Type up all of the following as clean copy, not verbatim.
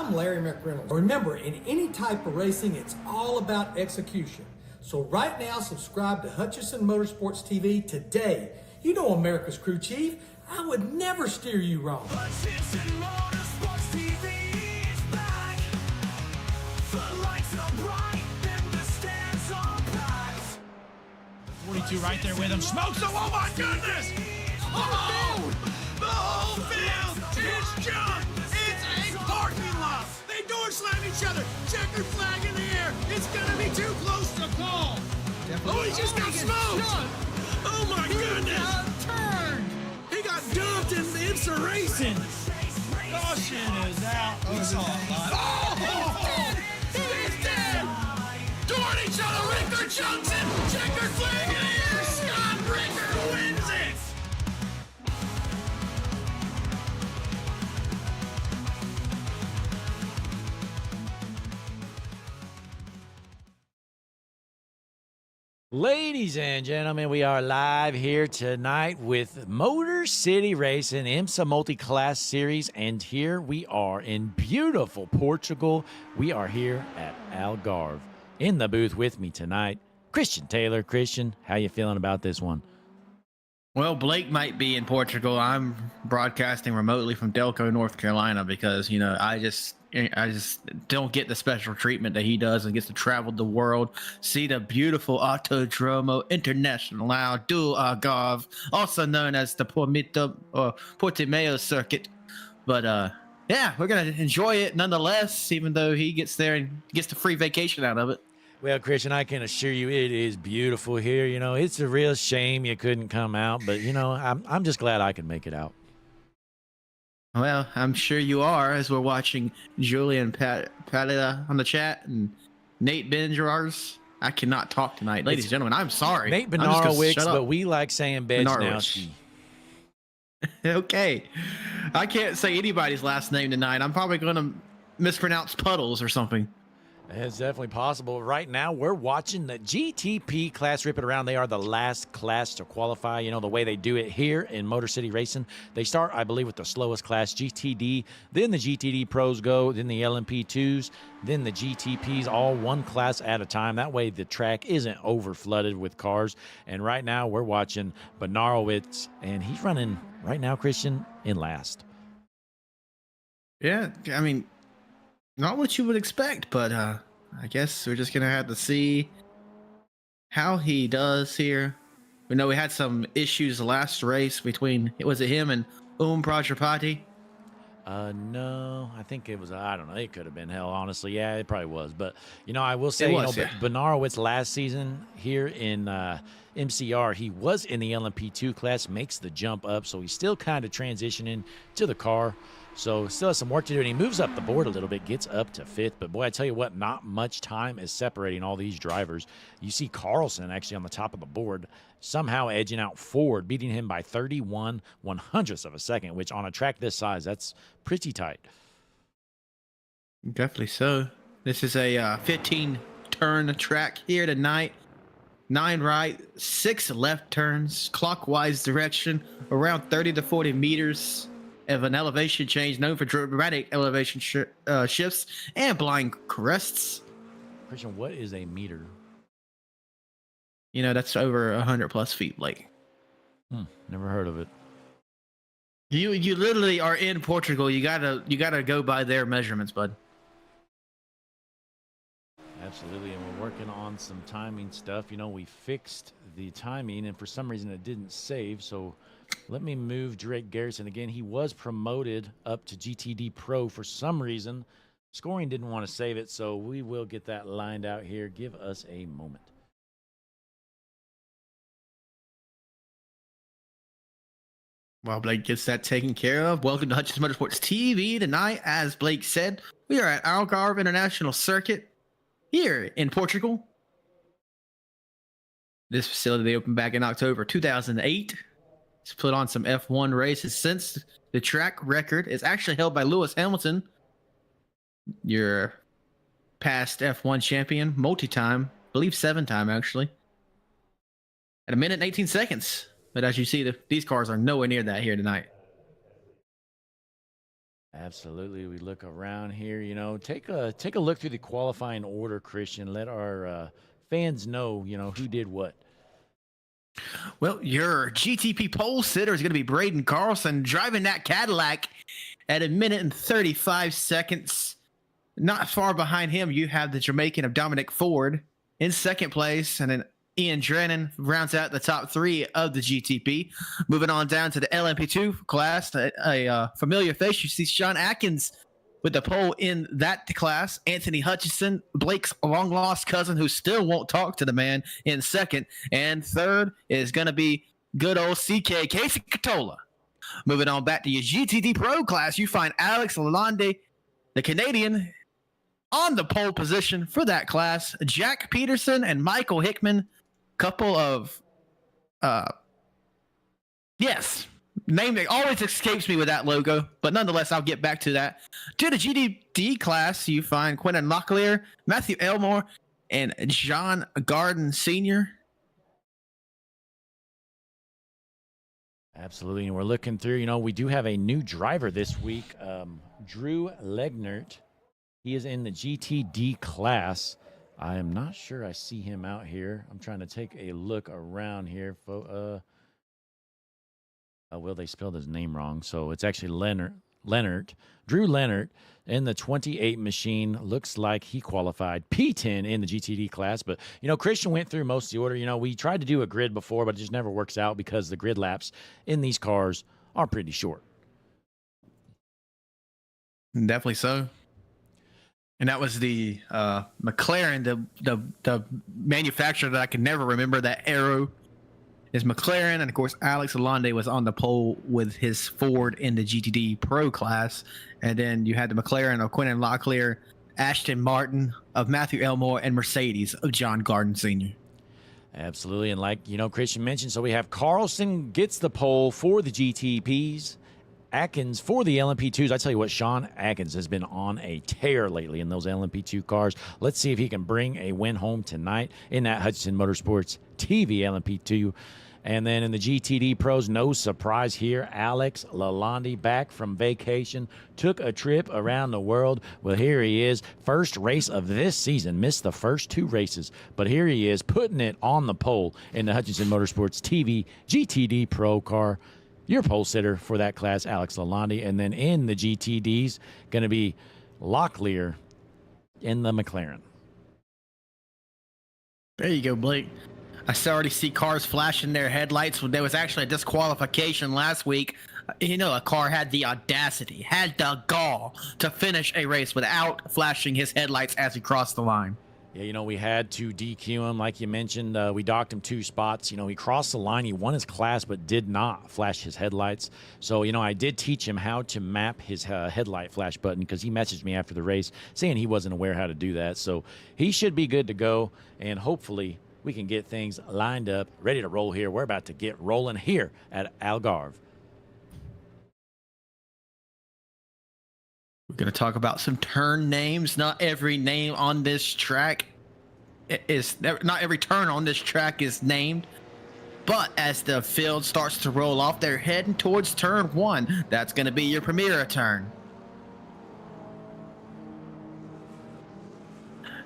I'm Larry McReynolds. Remember, in any type of racing, it's all about execution. So right now, subscribe to Hutchison Motorsports TV today. You know America's crew chief. I would never steer you wrong. Hutchison Motorsports TV is back. The lights are bright and the stands are packed. 42 right there with him. Smokes him. Oh my goodness! Oh! The whole field is junk! It's a parking lot! They door slam each other! Checkered flag in the air! It's gonna be too close to call! Oh, he just got smoked! Oh my goodness! He got dumped in the IMSA Racing! Caution is out. We saw a lot. Oh! He's dead! Toward each other, Ricker Johnson! Checkered flag in the air! Scott Ricker wins it! Ladies and gentlemen, we are live here tonight with Motor City Racing IMSA Multi-Class Series, and here we are in beautiful Portugal. We are here at Algarve. In the booth with me tonight, Christian Taylor. Christian, how you feeling about this one? Well, Blake might be in Portugal. I'm broadcasting remotely from Delco, North Carolina, because I just don't get the special treatment that he does and gets to travel the world, see the beautiful Autodromo Internacional do Algarve, also known as the Portimao circuit. But yeah, we're gonna enjoy it nonetheless, even though he gets there and gets the free vacation out of it. Well, Christian, I can assure you it is beautiful here. It's a real shame you couldn't come out, but I'm just glad I could make it out. Well, I'm sure you are, as we're watching Julian Padilla on the chat and Nate Benjars. I cannot talk tonight. Ladies and gentlemen, I'm sorry. Nate Benarowicz, but we like saying Bednowski. Okay. I can't say anybody's last name tonight. I'm probably going to mispronounce Puddles or something. It's definitely possible. Right now, we're watching the GTP class rip it around. They are the last class to qualify. The way they do it here in Motor City Racing. They start, I believe, with the slowest class, GTD. Then the GTD Pros go. Then the LMP2s. Then the GTPs, all one class at a time. That way, the track isn't over flooded with cars. And right now, we're watching Benarowicz, and he's running right now, Christian, in last. Yeah, I mean, not what you would expect, but I guess we're just gonna have to see how he does here. We know we had some issues last race between, was it him and Prajapati? No, I think it was, I don't know, it could have been hell, honestly. Yeah, it probably was. But, I will say, yeah. Benarowicz last season here in MCR, he was in the LMP2 class, makes the jump up, so he's still kind of transitioning to the car. So still has some work to do, and he moves up the board a little bit, gets up to fifth. But, boy, I tell you what, not much time is separating all these drivers. You see Carlson actually on the top of the board, somehow edging out Ford, beating him by 31/100ths of a second, which on a track this size, that's pretty tight. Definitely so. This is a 15-turn track here tonight. 9 right, 6 left turns, clockwise direction, around 30 to 40 meters. Of an elevation change known for dramatic elevation shifts and blind crests. Christian, what is a meter? That's over 100+ feet, Blake. Never heard of it. You literally are in Portugal. You gotta go by their measurements, bud. Absolutely, and we're working on some timing stuff. We fixed the timing, and for some reason it didn't save, so let me move Drake Garrison again. He was promoted up to GTD Pro for some reason. Scoring didn't want to save it, so we will get that lined out here. Give us a moment. While Blake gets that taken care of, welcome to Hutchison Motorsports TV tonight. As Blake said, we are at Algarve International Circuit here in Portugal. This facility they opened back in October 2008. It's put on some F1 races since. The track record is actually held by Lewis Hamilton, your past F1 champion, multi-time, I believe 7-time actually, at 1 minute and 18 seconds. But as you see, these cars are nowhere near that here tonight. Absolutely. We look around here, take a look through the qualifying order, Christian. Let our fans know, who did what. Well, your GTP pole sitter is going to be Braden Carlson driving that Cadillac at 1 minute and 35 seconds. Not far behind him, you have the Jamaican of Dominic Ford in second place, and then Ian Drennan rounds out the top three of the GTP. Moving on down to the LMP2 class, a familiar face. You see Sean Atkins with the pole in that class. Anthony Hutchison, Blake's long-lost cousin, who still won't talk to the man, in second. And third is going to be good old CK, Casey Catola. Moving on back to your GTD Pro class, you find Alex Lalonde, the Canadian, on the pole position for that class. Jack Peterson and Michael Hickman, couple of, name that always escapes me with that logo, but nonetheless, I'll get back to that. To the GDD class, you find Quentin Locklear, Matthew Elmore, and John Garden Sr. Absolutely. And we're looking through, we do have a new driver this week, Drew Legnert. He is in the GTD class. I am not sure I see him out here. I'm trying to take a look around here. Well, they spelled his name wrong. So it's actually Leonard. Drew Leonard in the 28 machine. Looks like he qualified P10 in the GTD class. But, Christian went through most of the order. We tried to do a grid before, but it just never works out because the grid laps in these cars are pretty short. Definitely so. And that was the McLaren, the manufacturer that I can never remember. That arrow is McLaren. And, of course, Alex Lalonde was on the pole with his Ford in the GTD Pro class. And then you had the McLaren of Quentin Locklear, Ashton Martin of Matthew Elmore, and Mercedes of John Garden Sr. Absolutely. And like, Christian mentioned, so we have Carlson gets the pole for the GTPs. Atkins for the LMP2s. I tell you what, Sean Atkins has been on a tear lately in those LMP2 cars. Let's see if he can bring a win home tonight in that Hutchinson Motorsports TV LMP2. And then in the GTD Pros, no surprise here, Alex Lalonde back from vacation, took a trip around the world. Well, here he is, first race of this season, missed the first two races, but here he is putting it on the pole in the Hutchinson Motorsports TV GTD Pro car. Your pole sitter for that class, Alex Lalonde. And then in the GTDs, going to be Locklear in the McLaren. There you go, Blake. I already see cars flashing their headlights. There was actually a disqualification last week. A car had the audacity, had the gall to finish a race without flashing his headlights as he crossed the line. Yeah, we had to DQ him, like you mentioned. We docked him 2 spots. He crossed the line. He won his class, but did not flash his headlights. So, I did teach him how to map his headlight flash button because he messaged me after the race saying he wasn't aware how to do that. So he should be good to go, and hopefully we can get things lined up, ready to roll here. We're about to get rolling here at Algarve. We're going to talk about some turn names. Not every name on this track not every turn on this track is named. But as the field starts to roll off, they're heading towards turn 1. That's going to be your Premier turn.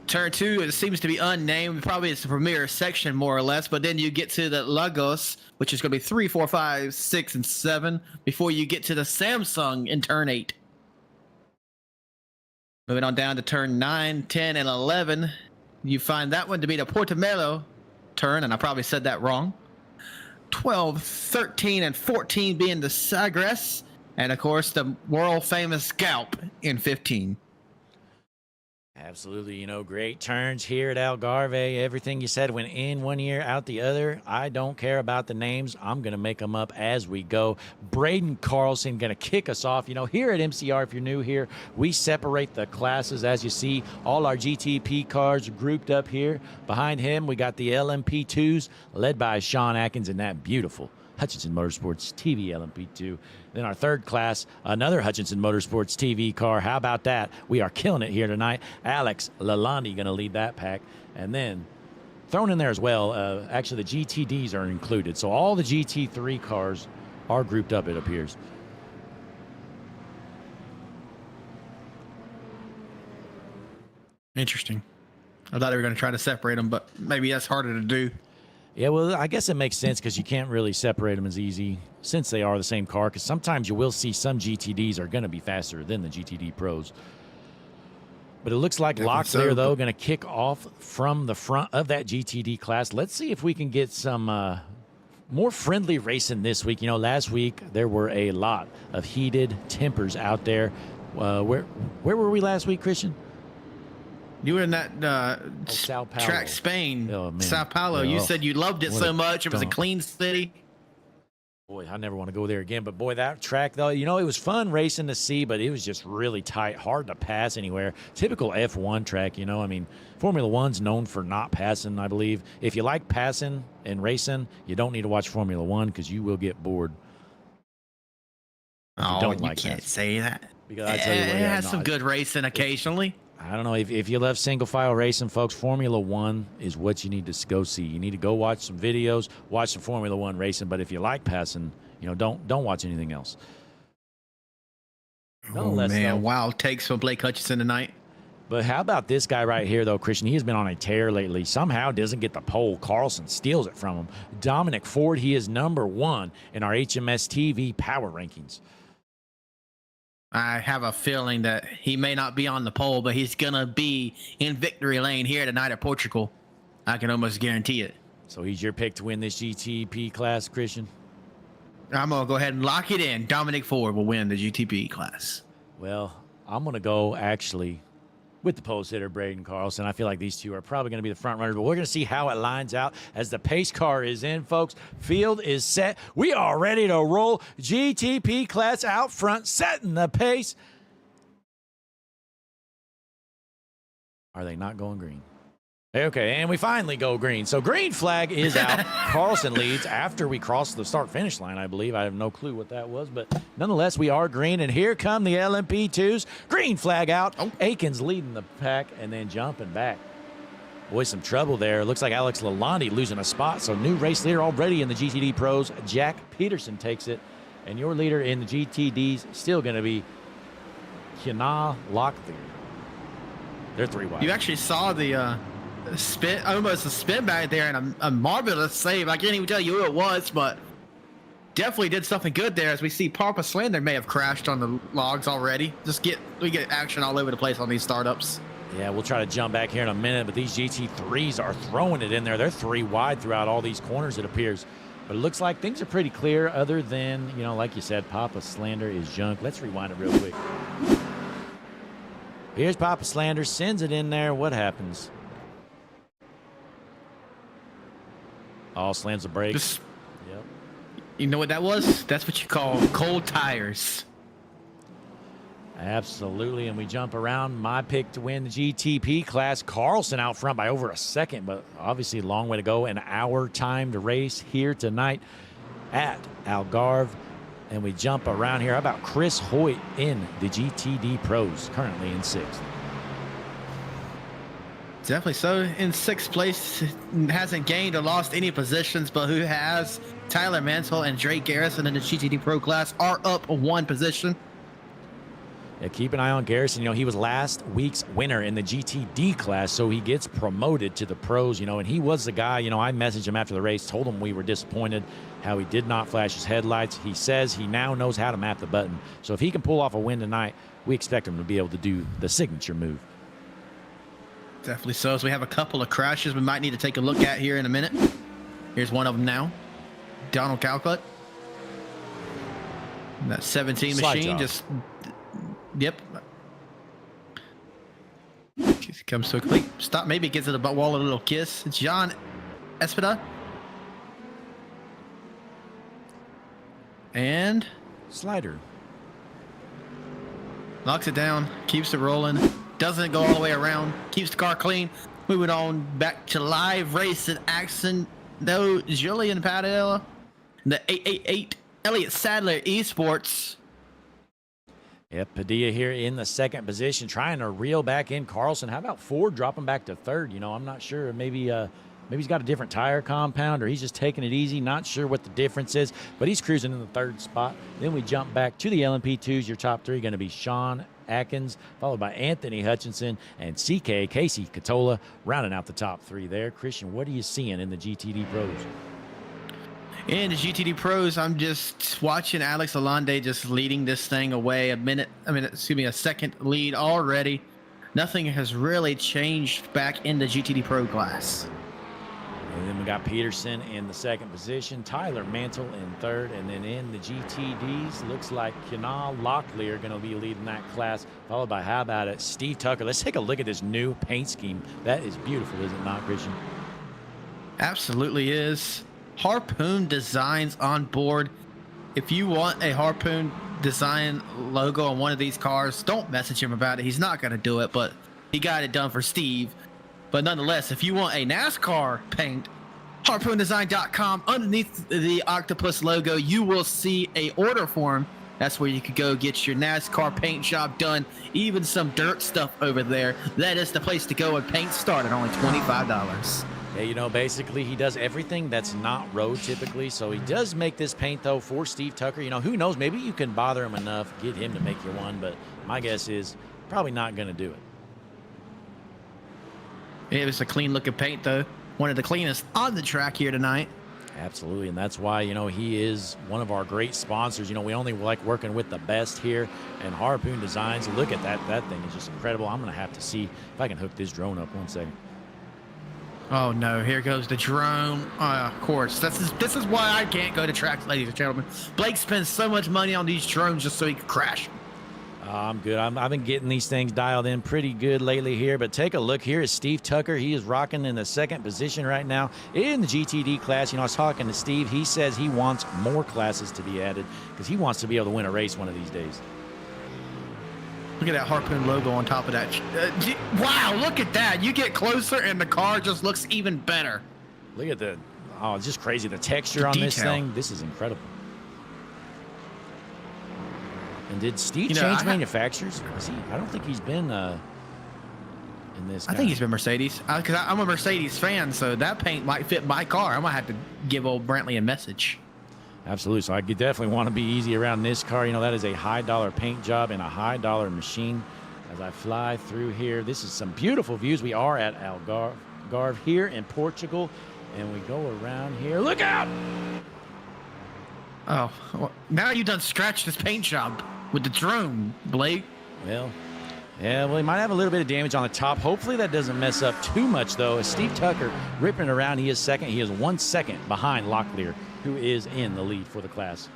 Turn 2, it seems to be unnamed. Probably it's the Premier section, more or less. But then you get to the Lagos, which is going to be 3, 4, 5, 6, and 7, before you get to the Samsung in turn 8. Moving on down to turn 9, 10, and 11, you find that one to be the Portimelo turn, and I probably said that wrong. 12, 13, and 14 being the Sagres, and of course the world-famous Galp in 15. Absolutely, great turns here at Algarve. Everything you said went in one ear, out the other. I don't care about the names. I'm going to make them up as we go. Braden Carlson going to kick us off. Here at MCR, if you're new here, we separate the classes. As you see, all our GTP cars grouped up here. Behind him, we got the LMP2s, led by Sean Atkins in that beautiful Hutchinson Motorsports TV LMP2. Then our third class, another Hutchinson Motorsports TV car. How about that? We are killing it here tonight. Alex Lalonde going to lead that pack. And then thrown in there as well, actually the GTDs are included. So all the GT3 cars are grouped up, it appears. Interesting. I thought they were going to try to separate them, but maybe that's harder to do. Yeah, well, I guess it makes sense because you can't really separate them as easy since they are the same car, because sometimes you will see some GTDs are going to be faster than the GTD Pros. But it looks like Locklear, though, going to kick off from the front of that GTD class. Let's see if we can get some more friendly racing this week. You know, last week there were a lot of heated tempers out there. Where were we last week, Christian? You were in that Sao Paulo. track, Spain, Oh, man. Sao Paulo. Yeah, You said you loved it what so a much. It was a dump. clean city. Boy, I never want to go there again. But, boy, that track, though, you know, it was fun racing to see, but it was just really tight, hard to pass anywhere. Typical F1 track, you know. I mean, Formula One's known for not passing, I believe. If you like passing and racing, you don't need to watch Formula One because you will get bored. If Oh, don't you like can't that. say that. Because I tell you It what, yeah, has no, some good racing occasionally. I don't know. If you love single file racing, folks, Formula One is what you need to go see. You need to go watch some videos, watch some Formula One racing. But if you like passing, you know, don't watch anything else. Oh, Nonetheless, man. though- Wild takes from Blake Hutchison tonight. But how about this guy right here, though, Christian? He has been on a tear lately. Somehow doesn't get the pole. Carlson steals it from him. Dominic Ford, he is #1 in our HMS TV power rankings. I have a feeling that he may not be on the pole, but he's going to be in victory lane here tonight at Portugal. I can almost guarantee it. So he's your pick to win this GTP class, Christian? I'm going to go ahead and lock it in. Dominic Ford will win the GTP class. Well, I'm going to go actually with the post hitter, Braden Carlson. I feel like these two are probably going to be the front runners, but we're going to see how it lines out as the pace car is in, folks. Field is set. We are ready to roll. GTP class out front, setting the pace. Are they not going green? Okay, and we finally go green. So green flag is out. Carlson leads after we cross the start-finish line, I believe. I have no clue what that was, but nonetheless, we are green. And here come the LMP2s. Green flag out. Oh. Aikens leading the pack and then jumping back. Boy, some trouble there. Looks like Alex Lalonde losing a spot. So new race leader already in the GTD Pros. Jack Peterson takes it. And your leader in the GTDs still going to be Kiana Locklear. They're 3 wide. You actually saw the spin, almost a spin back there, and a marvelous save. I can't even tell you who it was, but definitely did something good there. As we see, Papa Slander may have crashed on the logs already. We get action all over the place on these startups. Yeah, we'll try to jump back here in a minute, but these GT3s are throwing it in there. They're 3 wide throughout all these corners, it appears. But it looks like things are pretty clear other than, you know, like you said, Papa Slander is junk. Let's rewind it real quick. Here's Papa Slander, sends it in there. What happens? Oh, slams the brakes. Yep. You know what that was? That's what you call cold tires. Absolutely, and we jump around. My pick to win the GTP class. Carlson out front by over a second, but obviously a long way to go. An hour time to race here tonight at Algarve. And we jump around here. How about Chris Hoyt in the GTD Pros, currently in 6th? Definitely so. In 6th place, hasn't gained or lost any positions, but who has? Tyler Mansell and Drake Garrison in the GTD Pro class are up 1 position. Yeah, keep an eye on Garrison. You know, he was last week's winner in the GTD class, so he gets promoted to the pros, you know, and he was the guy, you know, I messaged him after the race, told him we were disappointed how he did not flash his headlights. He says he now knows how to map the button. So if he can pull off a win tonight, we expect him to be able to do the signature move. Definitely so. So we have a couple of crashes we might need to take a look at here in a minute. Here's one of them now. Donald Calcutt. That 17 Slide machine job. just... Yep. Comes to a complete stop. Maybe gives it a wall a little kiss. It's John Espida. And Slider. knocks it down. Keeps it rolling. Doesn't go all the way around. Keeps the car clean. Moving on back to live racing action. Though Julian Padilla, the 888 Elliott Sadler Esports. Yep, Padilla here in the 2nd position, trying to reel back in Carlson. How about Ford dropping back to 3rd? You know, I'm not sure. Maybe he's got a different tire compound, or he's just taking it easy. Not sure what the difference is, but he's cruising in the 3rd spot. Then we jump back to the LMP2s. Your top 3 going to be Sean Atkins, followed by Anthony Hutchinson and CK Casey Catola, rounding out the top 3 there. Christian, what are you seeing in the GTD Pros? In the GTD Pros, I'm just watching Alex Alande just leading this thing away. A second lead already. Nothing has really changed back in the GTD Pro class. And then we got Peterson in the 2nd position, Tyler Mantle in 3rd, and then in the GTDs, looks like Kenan Lockley are going to be leading that class, followed by, how about it, Steve Tucker. Let's take a look at this new paint scheme. That is beautiful, is it not, Christian? Absolutely is. Harpoon Designs on board. If you want a Harpoon design logo on one of these cars, don't message him about it. He's not going to do it, but he got it done for Steve. But nonetheless, if you want a NASCAR paint, harpoondesign.com, underneath the octopus logo, you will see a order form. That's where you could go get your NASCAR paint job done, even some dirt stuff over there. That is the place to go, and paint start at only $25. Yeah, you know, basically he does everything that's not road typically. So he does make this paint, though, for Steve Tucker. You know, who knows? Maybe you can bother him enough, get him to make you one. But my guess is probably not going to do it. It was a clean-looking paint, though. One of the cleanest on the track here tonight. Absolutely, and that's why, you know, he is one of our great sponsors. You know, we only like working with the best here. And Harpoon Designs, look at that. That thing is just incredible. I'm going to have to see if I can hook this drone up. 1 second. Oh, no. Here goes the drone. Of course. This is why I can't go to tracks, ladies and gentlemen. Blake spends so much money on these drones just so he can crash them. I'm good. I've been getting these things dialed in pretty good lately here, but take a look. Here is Steve Tucker. He is rocking in the 2nd position right now in the GTD class. You know, I was talking to Steve. He says he wants more classes to be added because he wants to be able to win a race one of these days. Look at that Harpoon logo on top of that. Wow, look at that. You get closer and the car just looks even better. Look at it's just crazy. The texture on this thing, this is incredible. And did Steve change manufacturers? I don't think he's been in this. I think he's been Mercedes. Because I'm a Mercedes fan, so that paint might fit my car. I might have to give old Brantley a message. Absolutely. So I could definitely want to be easy around this car. You know, that is a high-dollar paint job and a high-dollar machine. As I fly through here, this is some beautiful views. We are at Algarve here in Portugal, and we go around here. Look out! Oh, well, now you done scratched this paint job with the drone, Blake. Well, yeah, well, he might have a little bit of damage on the top. Hopefully that doesn't mess up too much, though. As Steve Tucker ripping around, he is 2nd. He is 1 second behind Locklear, who is in the lead for the class.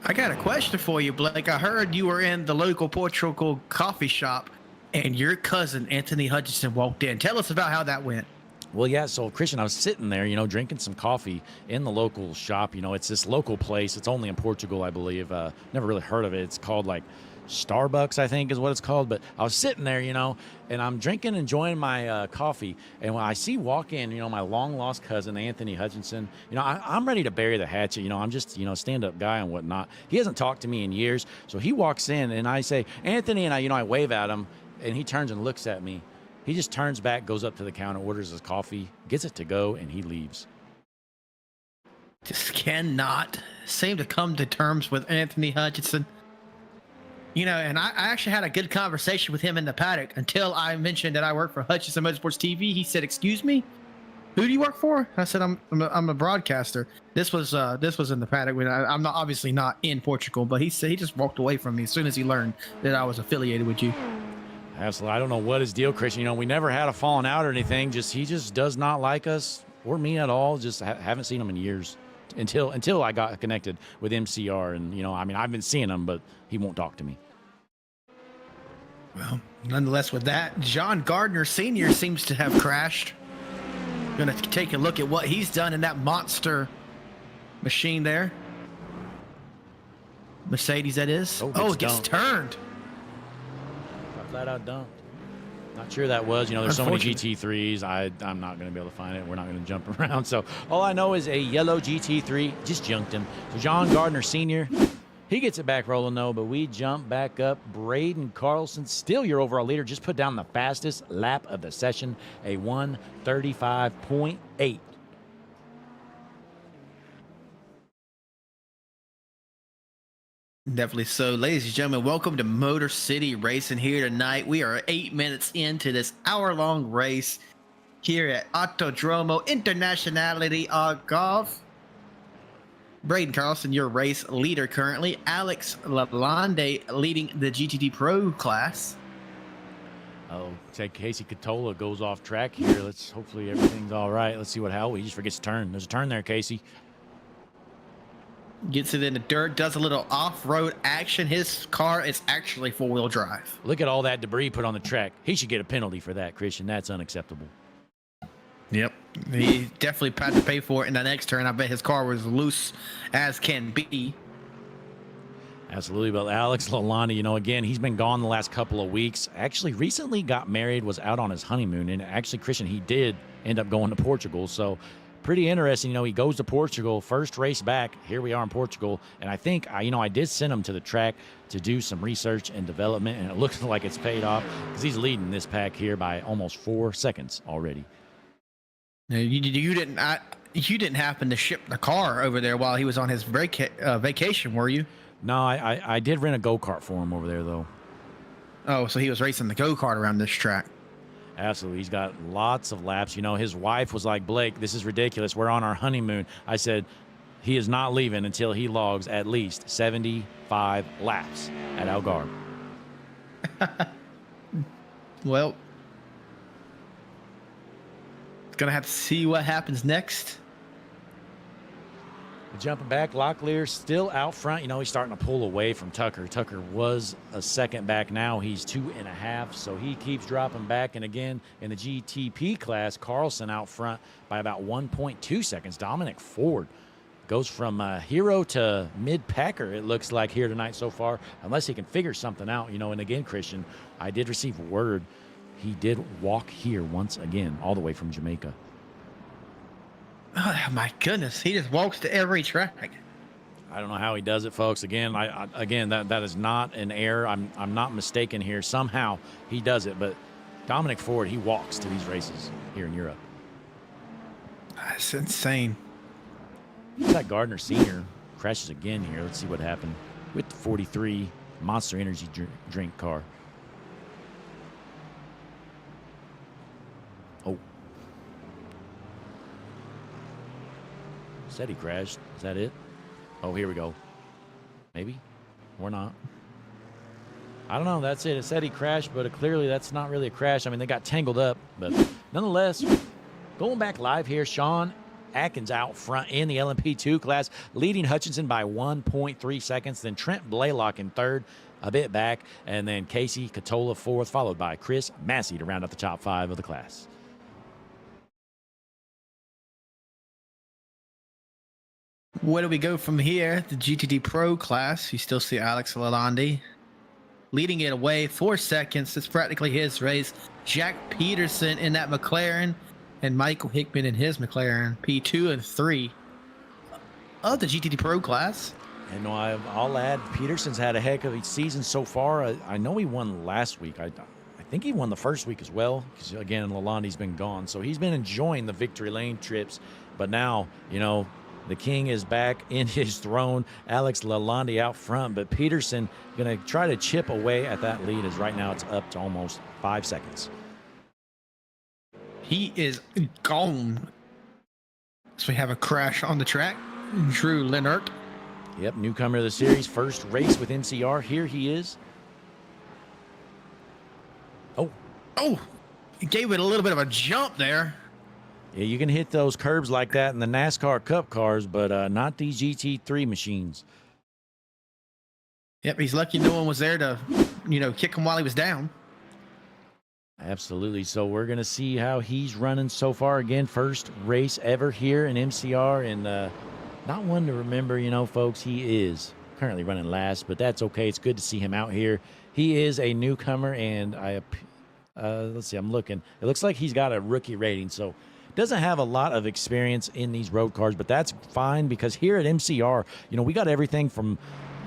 I got a question for you, Blake. I heard you were in the local Portugal coffee shop, and your cousin, Anthony Hutchinson, walked in. Tell us about how that went. Well, yeah, so Christian, I was sitting there, you know, drinking some coffee in the local shop. You know, it's this local place. It's only in Portugal, I believe. Never really heard of it. It's called like Starbucks, I think is what it's called. But I was sitting there, you know, and I'm drinking, enjoying my coffee. And when I see walk in, you know, my long lost cousin, Anthony Hutchinson, you know, I'm ready to bury the hatchet. You know, I'm just, you know, stand-up guy and whatnot. He hasn't talked to me in years. So he walks in and I say, Anthony, and I wave at him and he turns and looks at me. He just turns back, goes up to the counter, orders his coffee, gets it to go, and he leaves. Just cannot seem to come to terms with Anthony Hutchinson. You know, and I actually had a good conversation with him in the paddock until I mentioned that I work for Hutchinson Motorsports TV. He said, "Excuse me, who do you work for?" I said, "I'm a broadcaster." This was in the paddock. I'm not obviously not in Portugal, but he said he just walked away from me as soon as he learned that I was affiliated with you. Absolutely. I don't know what his deal, Christian. You know, we never had a falling out or anything. He just does not like us or me at all. Just haven't seen him in years until I got connected with MCR. And, you know, I mean, I've been seeing him, but he won't talk to me. Well, nonetheless, with that, John Gardner Sr. seems to have crashed. Going to take a look at what he's done in that monster machine there. Mercedes, that is. Oh, it gets turned. Flat out dumped. Not sure that was. You know, there's so many GT3s. I'm not going to be able to find it. We're not going to jump around. So all I know is a yellow GT3 just junked him. So John Gardner Sr., he gets it back rolling, though, but we jump back up. Braden Carlson, still your overall leader, just put down the fastest lap of the session, a 1:35.8. Definitely so. Ladies and gentlemen, welcome to Motor City Racing here tonight. We are 8 minutes into this hour-long race here at Autodromo Internationality Algarve. Braden Carlson, your race leader currently. Alex Lalonde leading the GTD Pro class. Oh, say Casey Catola goes off track here. Hopefully everything's all right. Let's see he just forgets to turn. There's a turn there, Casey. Gets it in the dirt, does a little off-road action. His car is actually four-wheel drive. Look at all that debris put on the track. He should get a penalty for that, Christian. That's unacceptable. Yep. He definitely had to pay for it in the next turn. I bet his car was loose as can be. Absolutely. But Alex Lalonde, again, he's been gone the last couple of weeks. Actually, recently got married, was out on his honeymoon. And actually, Christian, he did end up going to Portugal. So pretty interesting. He goes to Portugal, first race back. Here we are in Portugal. And I think, I did send him to the track to do some research and development. And it looks like it's paid off because he's leading this pack here by almost 4 seconds already. Now, you didn't happen to ship the car over there while he was on his vacation, were you? No, I did rent a go-kart for him over there, though. Oh, so he was racing the go-kart around this track. Absolutely. He's got lots of laps. His wife was like, Blake, this is ridiculous. We're on our honeymoon. I said, he is not leaving until he logs at least 75 laps at Algarve. Well, gonna have to see what happens next. Jumping back, Locklear still out front. He's starting to pull away from Tucker. Tucker was a second back. Now he's 2.5, so he keeps dropping back. And again, in the GTP class, Carlson out front by about 1.2 seconds. Dominic Ford goes from hero to mid-packer, it looks like, here tonight so far, unless he can figure something out. And again, Christian, I did receive word he did walk here once again, all the way from Jamaica. Oh, my goodness. He just walks to every track. I don't know how he does it, folks. Again, that is not an error. I'm not mistaken here. Somehow he does it. But Dominic Ford, he walks to these races here in Europe. That's insane. That Gardner Sr. crashes again here. Let's see what happened with the 43 Monster Energy drink car. Oh. Said he crashed. Is that it? Oh, here we go. Maybe or not. I don't know. That's it. It said he crashed, but clearly that's not really a crash. They got tangled up, but nonetheless, going back live here, Sean Atkins out front in the LMP2 class, leading Hutchinson by 1.3 seconds. Then Trent Blaylock in third, a bit back, and then Casey Catola fourth, followed by Chris Massey to round out the top 5 of the class. Where do we go from here? The GTD Pro class. You still see Alex Lalonde leading it away 4 seconds. It's practically his race. Jack Peterson in that McLaren and Michael Hickman in his McLaren, P2 and 3 of the GTD Pro class. And I'll add, Peterson's had a heck of a season so far. I know he won last week. I think he won the first week as well, because again, Lalonde's been gone. So he's been enjoying the victory lane trips. But now, the king is back in his throne. Alex Lalonde out front, but Peterson going to try to chip away at that lead, as right now it's up to almost 5 seconds. He is gone. So we have a crash on the track. Drew Leonard. Yep, newcomer of the series, first race with MCR. Here he is. Oh, he gave it a little bit of a jump there. Yeah, you can hit those curbs like that in the NASCAR Cup cars, but not these GT3 machines. Yep, he's lucky no one was there to, kick him while he was down. Absolutely. So we're going to see how he's running so far. Again, first race ever here in MCR, and not one to remember, folks. He is currently running last, but that's okay. It's good to see him out here. He is a newcomer, and let's see, I'm looking. It looks like he's got a rookie rating, so doesn't have a lot of experience in these road cars, but that's fine, because here at MCR, we got everything from,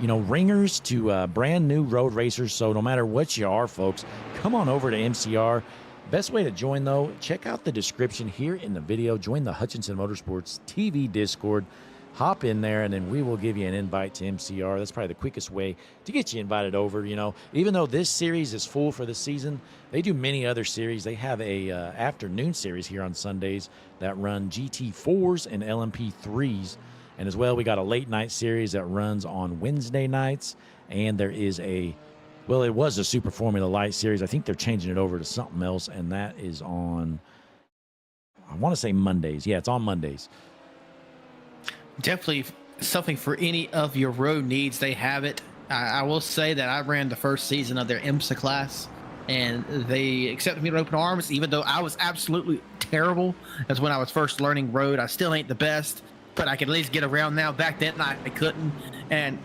ringers to brand new road racers. So no matter what you are, folks, come on over to MCR. Best way to join, though, check out the description here in the video. Join the Hutchinson Motorsports TV Discord. hop in there, and then we will give you an invite to MCR. That's probably the quickest way to get you invited over. You know, even though this series is full for the season, they do many other series. They have a afternoon series here on Sundays that run GT4s and LMP3s. And as well, we got a late night series that runs on Wednesday nights. And there is it was a Super Formula Light series. I think they're changing it over to something else. And that is on, I want to say Mondays. Yeah, it's on Mondays. Definitely something for any of your road needs. They have it. I will say that I ran the first season of their IMSA class, and they accepted me with open arms, even though I was absolutely terrible. That's when I was first learning road. I still ain't the best, but I can at least get around now. Back then, I couldn't. And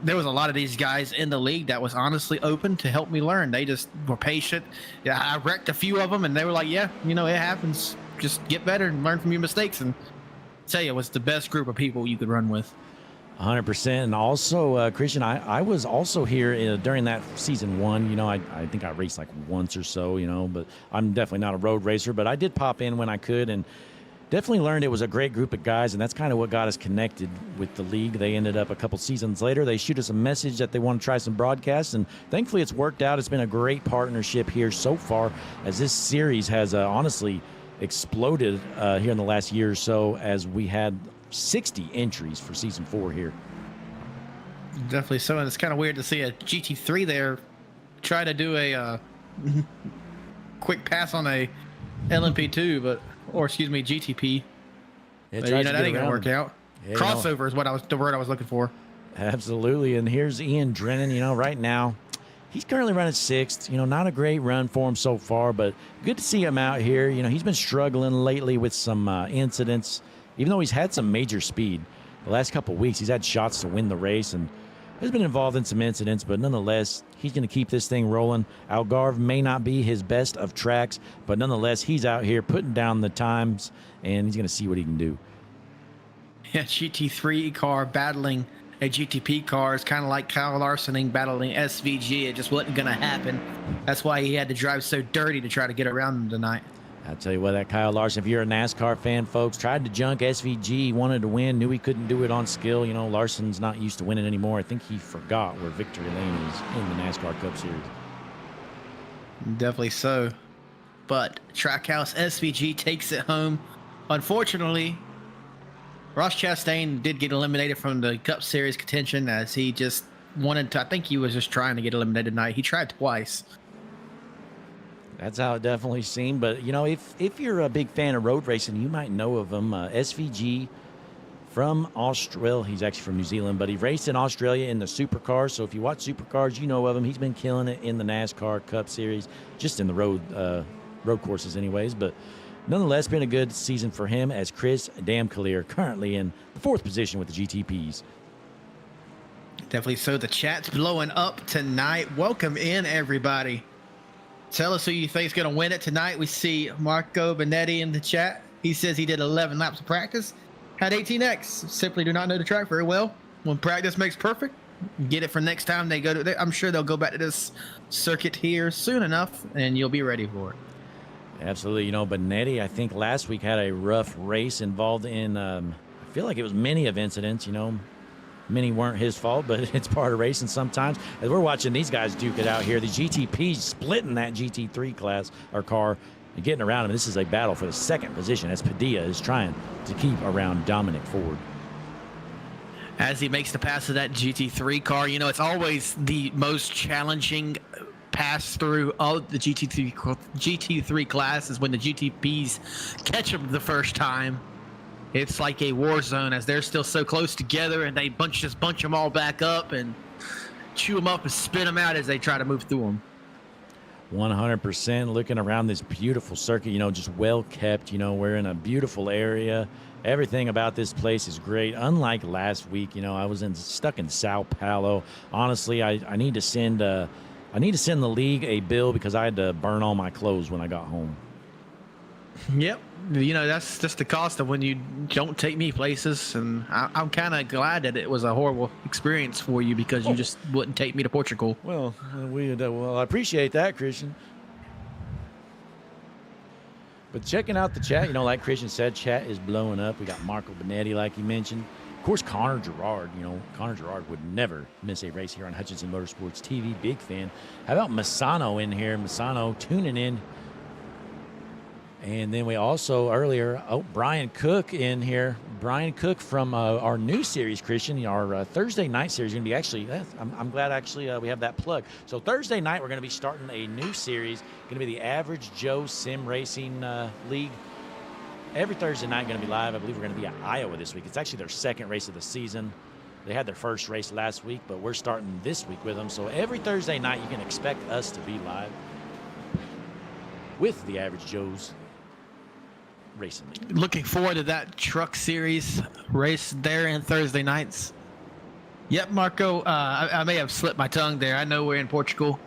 there was a lot of these guys in the league that was honestly open to help me learn. They just were patient. Yeah, I wrecked a few of them, and they were like, yeah, you know, it happens. Just get better and learn from your mistakes. And tell you, it was the best group of people you could run with. 100%. And also, Christian, I was also here during that season 1. You know, I think I raced like once or so, you know, but I'm definitely not a road racer. But I did pop in when I could, and definitely learned it was a great group of guys, and that's kind of what got us connected with the league. They ended up a couple seasons later. They shoot us a message that they want to try some broadcasts, and thankfully it's worked out. It's been a great partnership here so far, as this series has honestly exploded here in the last year or so, as we had 60 entries for season 4 here. Definitely so, and it's kind of weird to see a GT3 there try to do a quick pass on a LMP2, GTP. But, that ain't gonna work out. Yeah, crossover is the word I was looking for. Absolutely. And here's Ian Drennan. You know, right now he's currently running 6th. You know, not a great run for him so far, but good to see him out here. You know, he's been struggling lately with some incidents, even though he's had some major speed. The last couple of weeks, he's had shots to win the race and has been involved in some incidents, but nonetheless, he's going to keep this thing rolling. Algarve may not be his best of tracks, but nonetheless, he's out here putting down the times, and he's going to see what he can do. Yeah, GT3 car battling a GTP car is kind of like Kyle Larsoning battling SVG. It just wasn't going to happen. That's why he had to drive so dirty to try to get around him tonight. I'll tell you what, that Kyle Larson, if you're a NASCAR fan, folks, tried to junk SVG, wanted to win, knew he couldn't do it on skill. You know, Larson's not used to winning anymore. I think he forgot where victory lane is in the NASCAR Cup Series. Definitely so. But Trackhouse SVG takes it home. Unfortunately, Ross Chastain did get eliminated from the Cup Series contention, as he just wanted to. I think he was just trying to get eliminated tonight. He tried twice. That's how it definitely seemed. But, you know, if you're a big fan of road racing, you might know of him. SVG from Australia. He's actually from New Zealand, but he raced in Australia in the supercars. So if you watch supercars, you know of him. He's been killing it in the NASCAR Cup Series, just in the road courses anyways. But nonetheless, been a good season for him, as Chris Damcalier currently in the 4th position with the GTPs. Definitely so. The chat's blowing up tonight. Welcome in, everybody. Tell us who you think is going to win it tonight. We see Marco Benetti in the chat. He says he did 11 laps of practice, had 18X. Simply do not know the track very well. When practice makes perfect, get it for next time they go to. I'm sure they'll go back to this circuit here soon enough, and you'll be ready for it. Absolutely. You know, Benetti, I think last week had a rough race involved in, I feel like it was many of incidents, you know. Many weren't his fault, but it's part of racing sometimes. As we're watching these guys duke it out here, the GTP's splitting that GT3 class or car and getting around him. This is a battle for the 2nd position, as Padilla is trying to keep around Dominic Ford. As he makes the pass of that GT3 car, you know, it's always the most challenging pass through of the GT3 classes when the GTPs catch them the first time. It's like a war zone, as they're still so close together, and they just bunch them all back up and chew them up and spit them out as they try to move through them. 100%. Looking around this beautiful circuit, you know, just well kept. You know, we're in a beautiful area. Everything about this place is great. Unlike last week, you know, I was stuck in Sao Paulo. Honestly, I need to send the league a bill because I had to burn all my clothes when I got home. Yep. You know, that's just the cost of when you don't take me places, and I'm kind of glad that it was a horrible experience for you, because you just wouldn't take me to Portugal. Well, I appreciate that, Christian. But checking out the chat, you know, like Christian said, chat is blowing up. We got Marco Benetti, like he mentioned. course, Connor Gerard. Connor Gerard would never miss a race here on Hutchinson Motorsports TV. Big fan. How about Masano in here? Masano tuning in. And then we also earlier, Brian Cook in here. Brian Cook from our new series, Christian, our Thursday night series. Going to be actually, I'm glad actually we have that plug. So Thursday night, we're going to be starting a new series. Going to be the Average Joe Sim Racing League. Every Thursday night going to be live. I believe we're going to be at Iowa this week. It's actually their second race of the season. They had their first race last week, but we're starting this week with them. So every Thursday night, you can expect us to be live with the Average Joe's Racing League. Looking forward to that truck series race there in Thursday nights. Yep, Marco, I may have slipped my tongue there. I know we're in Portugal.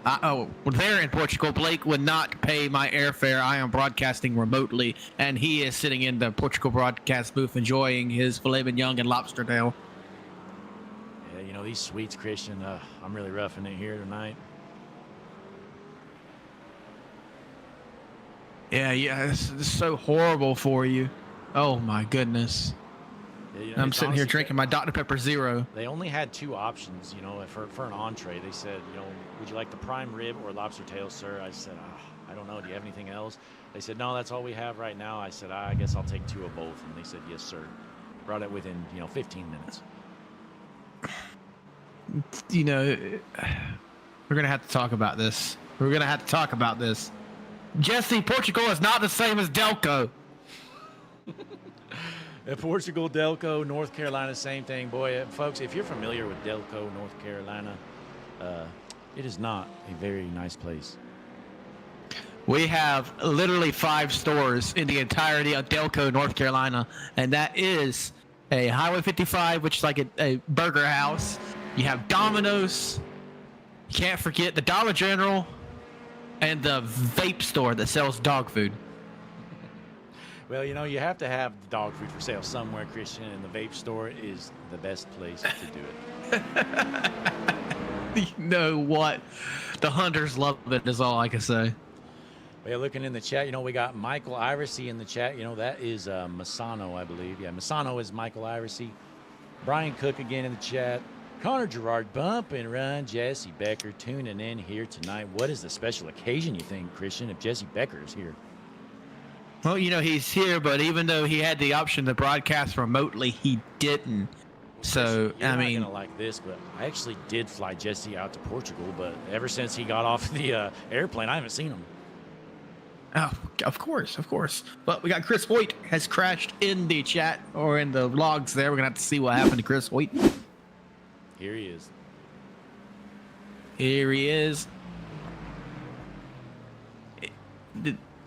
They're in Portugal. Blake would not pay my airfare. I am broadcasting remotely, and he is sitting in the Portugal broadcast booth enjoying his filet mignon and lobster tail. Yeah, these sweets, Christian, I'm really roughing it here tonight. Yeah, this is so horrible for you. Oh, my goodness. Yeah, I'm sitting here drinking my Dr. Pepper Zero. They only had two options, for an entree. They said, would you like the prime rib or lobster tail, sir? I said, I don't know. Do you have anything else? They said, no, that's all we have right now. I said, I guess I'll take two of both. And they said, yes, sir. Brought it within, 15 minutes. We're going to have to talk about this. Jesse, Portugal is not the same as Delco. Portugal, Delco, North Carolina, same thing. Boy, folks, if you're familiar with Delco, North Carolina, it is not a very nice place. We have literally 5 stores in the entirety of Delco, North Carolina, and that is a Highway 55, which is like a burger house. You have Domino's. You can't forget the Dollar General and the vape store that sells dog food. Well, you have to have the dog food for sale somewhere, Christian, and the vape store is the best place to do it. You know what? The hunters love it is all I can say. Well, looking in the chat, we got Michael Iracy in the chat. That is Masano, I believe. Yeah, Masano is Michael Iracy. Brian Cook again in the chat. Connor Gerard, bump and run. Jesse Becker tuning in here tonight. What is the special occasion, you think, Christian, if Jesse Becker is here? Well, he's here, but even though he had the option to broadcast remotely, he didn't. So, You're not gonna like this, but I actually did fly Jesse out to Portugal, but ever since he got off the airplane, I haven't seen him. Oh, of course. But we got Chris Hoyt has crashed in the chat or in the logs there. We're going to have to see what happened to Chris Hoyt. Here he is.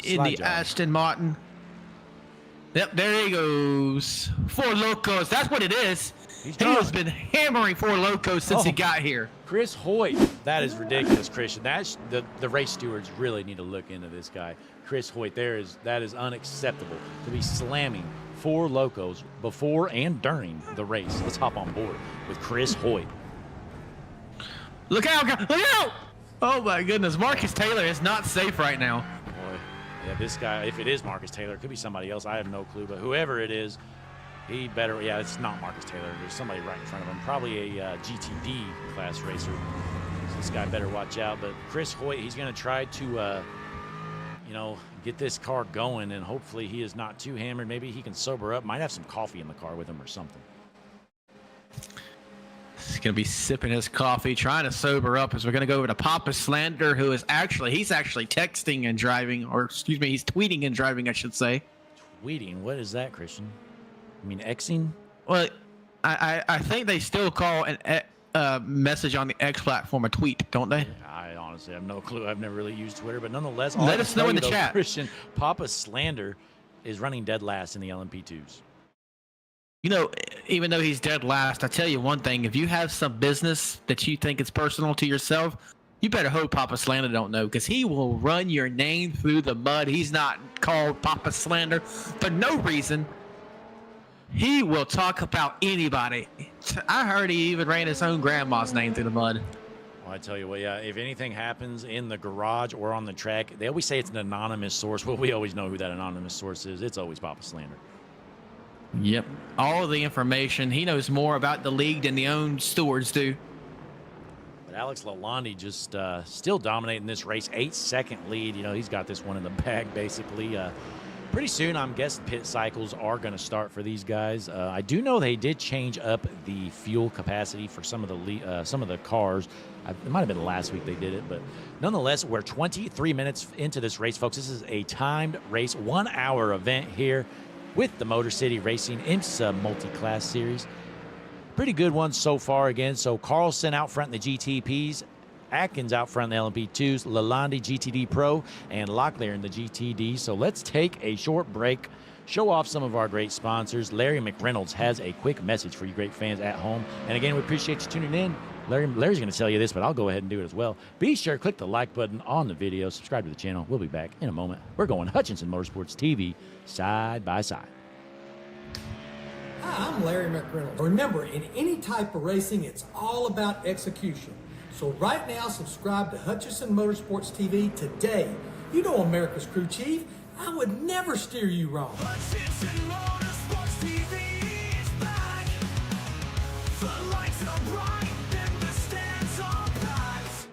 In the Aston Martin. Yep, there he goes. Four Locos. That's what it is. He has been hammering Four Locos since he got here. Chris Hoyt. That is ridiculous, Christian. That's the race stewards really need to look into this guy. Chris Hoyt, that is unacceptable to be slamming Four Locos before and during the race. Let's hop on board with Chris Hoyt. Look out! Look out! Oh my goodness, Marcus Taylor is not safe right now. Boy, yeah, this guy, if it is Marcus Taylor, it could be somebody else. I have no clue, but whoever it is, he better, yeah, it's not Marcus Taylor. There's somebody right in front of him, probably a GTD class racer. So this guy better watch out. But Chris Hoyt, he's going to try to, get this car going, and hopefully he is not too hammered. Maybe he can sober up. Might have some coffee in the car with him or something. He's going to be sipping his coffee, trying to sober up as we're going to go over to Papa Slander, who is he's actually texting and driving, or excuse me, he's tweeting and driving, I should say. Tweeting? What is that, Christian? I mean, Xing? Well, I think they still call a message on the X platform a tweet, don't they? I honestly have no clue. I've never really used Twitter, but nonetheless, let us know in the chat. Christian, Papa Slander is running dead last in the LMP2s. Even though he's dead last, I tell you one thing: if you have some business that you think is personal to yourself, you better hope Papa Slander don't know, because he will run your name through the mud. He's not called Papa Slander for no reason. He will talk about anybody. I heard he even ran his own grandma's name through the mud. Well, I tell you what, yeah, if anything happens in the garage or on the track, they always say it's an anonymous source. Well, we always know who that anonymous source is. It's always Papa Slander. Yep. All the information. He knows more about the league than the own stewards do. But Alex Lalonde just still dominating this race. 8-second lead. You know, he's got this one in the bag, basically. Pretty soon, I'm guessing pit cycles are going to start for these guys. I do know they did change up the fuel capacity for some of the cars. It might have been last week they did it, but nonetheless, we're 23 minutes into this race, folks. This is a timed race, 1-hour event here with the Motor City Racing IMSA Multi-Class Series. Pretty good one so far again. So Carlson out front in the GTPs, Atkins out front in the LMP2s, Lalonde GTD Pro, and Locklear in the GTD. So let's take a short break, show off some of our great sponsors. Larry McReynolds has a quick message for you great fans at home. And again, we appreciate you tuning in. Larry's going to tell you this, but I'll go ahead and do it as well. Be sure to click the like button on the video, subscribe to the channel. We'll be back in a moment. We're going Hutchinson Motorsports TV side by side. Hi, I'm Larry McReynolds. Remember, in any type of racing, it's all about execution. So right now, subscribe to Hutchinson Motorsports TV today. You know America's crew chief. I would never steer you wrong. Hutchinson Motorsports TV is back. The lights are bright and the stands are packed.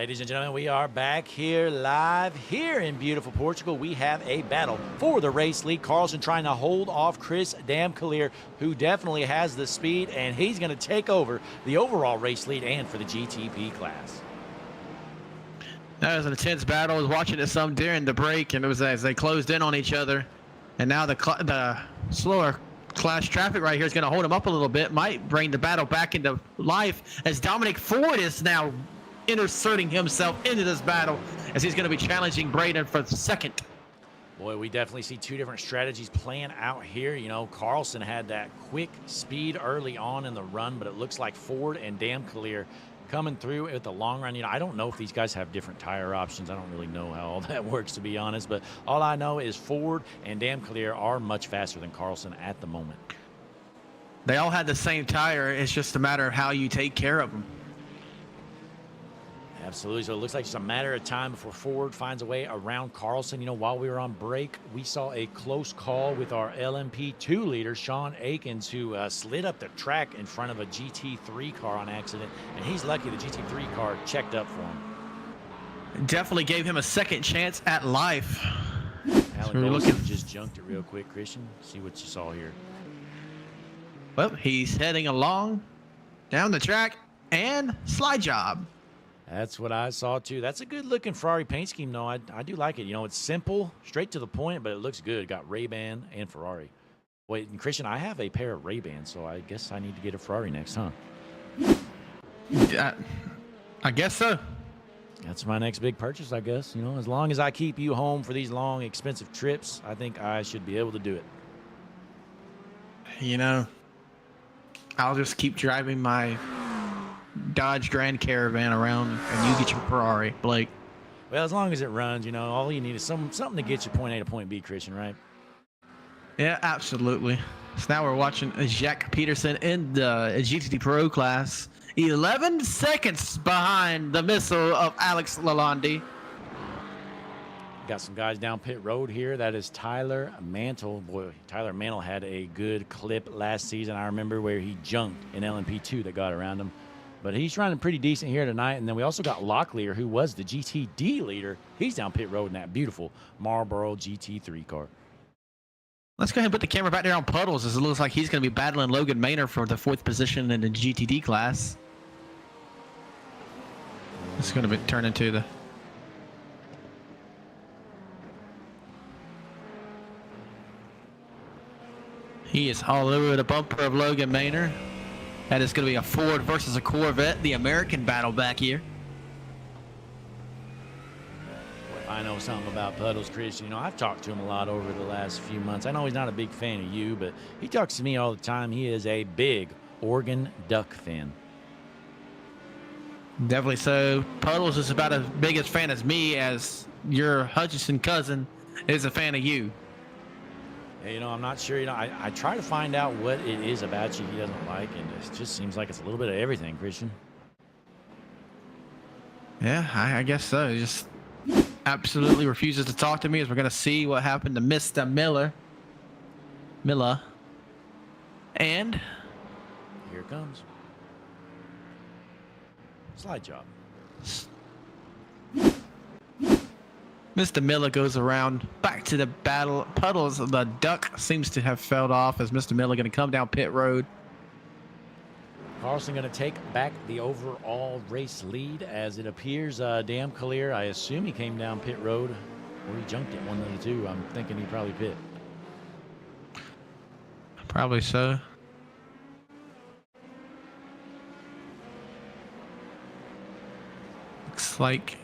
Ladies and gentlemen, we are back here live here in beautiful Portugal. We have a battle for the race lead. Carlson trying to hold off Chris Damcalier, who definitely has the speed, and he's going to take over the overall race lead and for the GTP class. That was an intense battle. I was watching it some during the break, and it was as they closed in on each other. And now the slower class traffic right here is going to hold him up a little bit. Might bring the battle back into life as Dominic Ford is now inserting himself into this battle as he's going to be challenging Braden for the second. Boy, we definitely see two different strategies playing out here. You know, Carlson had that quick speed early on in the run, but it looks like Ford and Damcalier coming through at the long run. You know, I don't know if these guys have different tire options. I don't really know how all that works, to be honest, but all I know is Ford and Damcalier are much faster than Carlson at the moment. They all had the same tire. It's just a matter of how you take care of them. Absolutely. So it looks like it's a matter of time before Ford finds a way around Carlson. You know, while we were on break, we saw a close call with our LMP2 leader, Sean Akins, who slid up the track in front of a GT3 car on accident. And he's lucky the GT3 car checked up for him. Definitely gave him a second chance at life. Alan Golson just junked it real quick, Christian. See what you saw here. Well, he's heading along down the track and slide job. That's what I saw, too. That's a good-looking Ferrari paint scheme, though. I do like it. You know, it's simple, straight to the point, but it looks good. Got Ray-Ban and Ferrari. Wait, and Christian, I have a pair of Ray-Bans, so I guess I need to get a Ferrari next, huh? I guess so. That's my next big purchase, I guess. You know, as long as I keep you home for these long, expensive trips, I think I should be able to do it. You know, I'll just keep driving my Dodge Grand Caravan around, and you get your Ferrari, Blake. Well, as long as it runs, you know, all you need is something to get you point A to point B, Christian, right? Yeah, absolutely. So now we're watching Jack Peterson in the GTD Pro class, 11 seconds behind the missile of Alex Lalonde. Got some guys down pit road here. That is Tyler Mantle. Boy, Tyler Mantle had a good clip last season. I remember where he junked in LMP2 that got around him. But he's running pretty decent here tonight. And then we also got Locklear, who was the GTD leader. He's down pit road in that beautiful Marlboro GT3 car. Let's go ahead and put the camera back there on Puddles, as it looks like he's going to be battling Logan Maynard for the 4th position in the GTD class. It's going to be turned into the... He is all over the bumper of Logan Maynard. That is going to be a Ford versus a Corvette, the American battle back here. I know something about Puddles, Christian. You know, I've talked to him a lot over the last few months. I know he's not a big fan of you, but he talks to me all the time. He is a big Oregon Duck fan. Definitely so. Puddles is about as big a fan as me, as your Hutchinson cousin is a fan of you. You know, I'm not sure. You know, I try to find out what it is about you he doesn't like, and it just seems like it's a little bit of everything, Christian. Yeah, I guess so. He just absolutely refuses to talk to me, as we're going to see what happened to Mr. Miller. And Here it comes. Slide job. Mr. Miller goes around back to the battle. Puddles, the duck, seems to have fell off, as Mr. Miller going to come down pit road. Carlson going to take back the overall race lead, as it appears Damcalier, I assume he came down pit road, or he jumped it, one of the two. I'm thinking he probably pit. Probably so. Looks like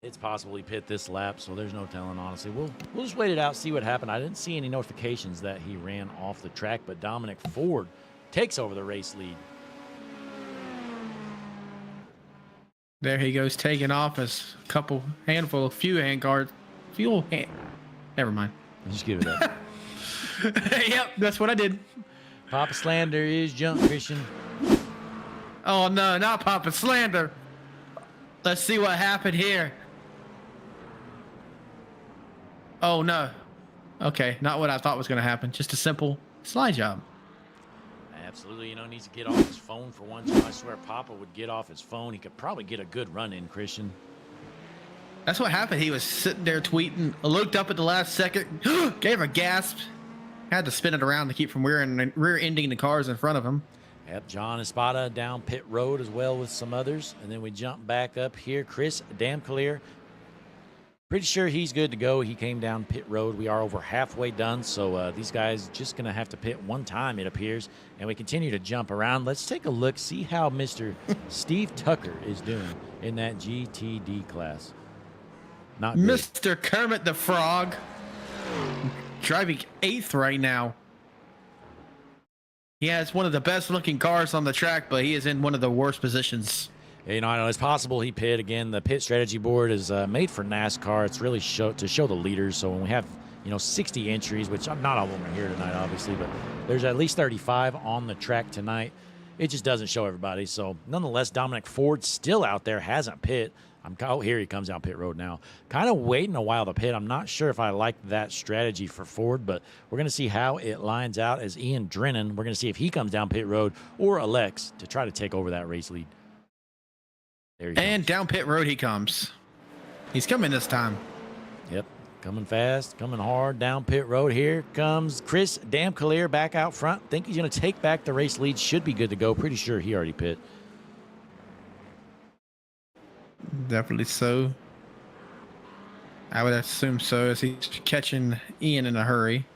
It's possible he pit this lap, so there's no telling, honestly. We'll just wait it out, see what happened. I didn't see any notifications that he ran off the track, but Dominic Ford takes over the race lead. there he goes, taking off as a few hand guards. Never mind. Just give it up. Yep, that's what I did. Papa Slander is junk, Christian. Oh no, not Papa Slander. Let's see what happened here. Oh no. Okay, not what I thought was going to happen. Just a simple slide job. Absolutely, needs to get off his phone for once. I swear Papa would get off his phone. He could probably get a good run in, Christian. That's what happened. He was sitting there tweeting, looked up at the last second, gave a gasp, had to spin it around to keep from rear-ending the cars in front of him. Yep, John Espada down pit road as well with some others. And then we jump back up here. Chris Damclear, pretty sure he's good to go. He came down pit road. We are over halfway done, so these guys just going to have to pit one time, it appears. And we continue to jump around. Let's take a look, see how Mr. Steve Tucker is doing in that GTD class. Not good. Mr. Kermit the Frog, driving 8th right now. He has one of the best looking cars on the track, but he is in one of the worst positions. I know it's possible he pit again. The pit strategy board is made for NASCAR. It's really to show the leaders. So when we have 60 entries, which not all of them are here tonight, obviously, but there's at least 35 on the track tonight. It just doesn't show everybody. So nonetheless, Dominic Ford still out there, hasn't pit. Here he comes down pit road now. Kind of waiting a while to pit. I'm not sure if I like that strategy for Ford, but we're going to see how it lines out as Ian Drennan. We're going to see if he comes down pit road or elects to try to take over that race lead. There he and comes. Down pit road he comes. He's coming this time. Yep, coming fast, coming hard down pit road. Here comes Chris Damclear back out front. Think he's going to take back the race lead. Should be good to go. Pretty sure he already pit. Definitely so. I would assume so, as he's catching Ian in a hurry.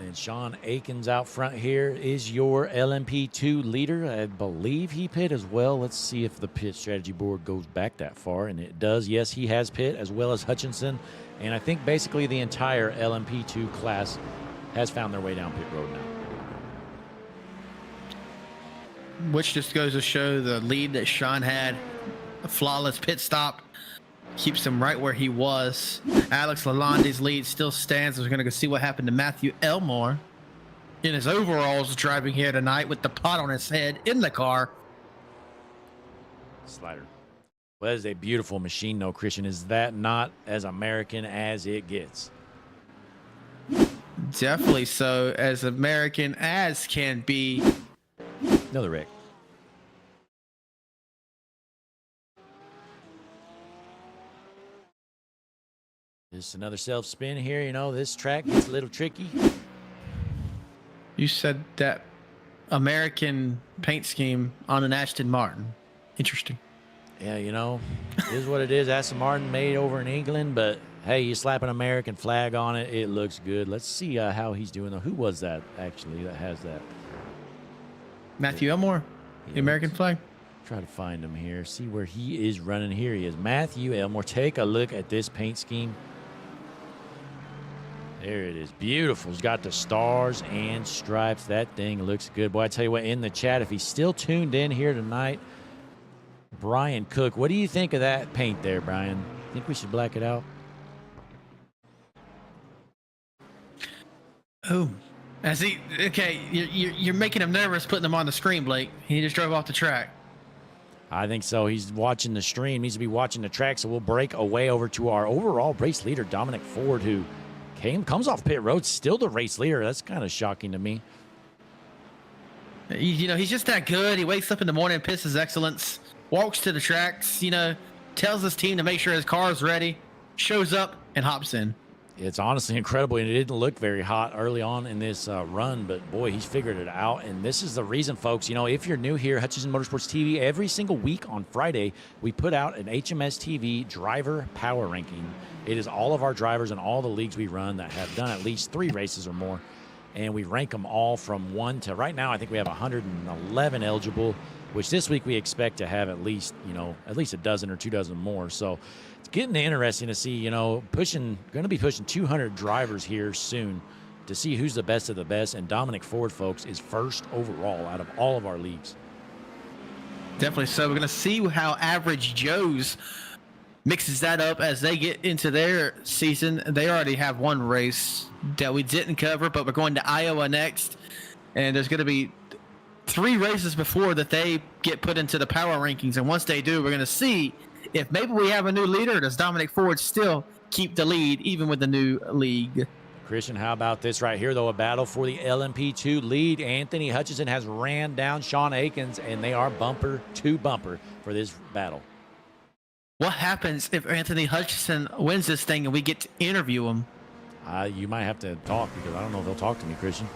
And Sean Aikens out front here is your LMP2 leader. I believe he pit as well. Let's see if the pit strategy board goes back that far, and it does. Yes, he has pit, as well as Hutchinson. And I think basically the entire LMP2 class has found their way down pit road now. Which just goes to show the lead that Sean had. A flawless pit stop keeps him right where he was. Alex Lalande's lead still stands. We're going to go see what happened to Matthew Elmore in his overalls driving here tonight with the pot on his head in the car. Slider. Well, that is a beautiful machine, though, Christian. Is that not as American as it gets? Definitely so. As American as can be. Another wreck. Just another self-spin here. This track gets a little tricky. You said that American paint scheme on an Aston Martin. Interesting. Yeah, it is what it is. Aston Martin made over in England, but hey, you slap an American flag on it, it looks good. Let's see how he's doing, though. Who was that, actually, that has that? Matthew Elmore, the American flag. Try to find him here. See where he is running. Here he is. Matthew Elmore. Take a look at this paint scheme. There it is. Beautiful. He's got the stars and stripes. That thing looks good. Boy, I tell you what, in the chat, if he's still tuned in here tonight, Brian Cook, what do you think of that paint there, Brian? Think we should black it out? Oh, okay, you're making him nervous putting him on the screen, Blake. He just drove off the track. I think so. He's watching the stream. Needs to be watching the track, so we'll break away over to our overall race leader, Dominic Ford, who comes off pit road, still the race leader. That's kind of shocking to me. He's just that good. He wakes up in the morning, pisses excellence, walks to the tracks, tells his team to make sure his car is ready, shows up, and hops in. It's honestly incredible, and it didn't look very hot early on in this run, but boy, he's figured it out. And this is the reason, folks, if you're new here, Hutchinson Motorsports TV, every single week on Friday, we put out an HMS TV driver power ranking. It is all of our drivers in all the leagues we run that have done at least 3 races or more, and we rank them all from 1 to right now. I think we have 111 eligible, which this week we expect to have at least a dozen or 2 dozen more. So it's getting interesting to see, going to be pushing 200 drivers here soon to see who's the best of the best. And Dominic Ford, folks, is first overall out of all of our leagues. Definitely so. We're going to see how Average Joe's mixes that up as they get into their season. They already have one race that we didn't cover, but we're going to Iowa next. And there's going to be 3 races before that they get put into the power rankings. And once they do, we're going to see if maybe we have a new leader, or does Dominic Ford still keep the lead even with the new league? Christian, how about this right here, though? A battle for the LMP2 lead. Anthony Hutchinson has ran down Sean Akins, and they are bumper to bumper for this battle. What happens if Anthony Hutchinson wins this thing and we get to interview him? You might have to talk, because I don't know if they'll talk to me, Christian.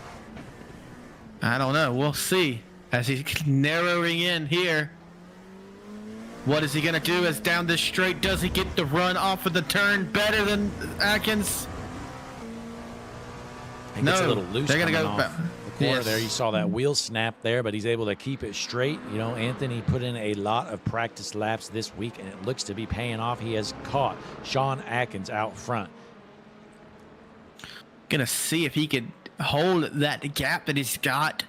I don't know. We'll see as he's narrowing in here. What is he going to do as down this straight? Does he get the run off of the turn better than Atkins? It gets a little loose. They're going to go off back. the corner there. You saw that wheel snap there, but he's able to keep it straight. You know, Anthony put in a lot of practice laps this week, and it looks to be paying off. He has caught Sean Atkins out front. Going to see if he could hold that gap that he's got.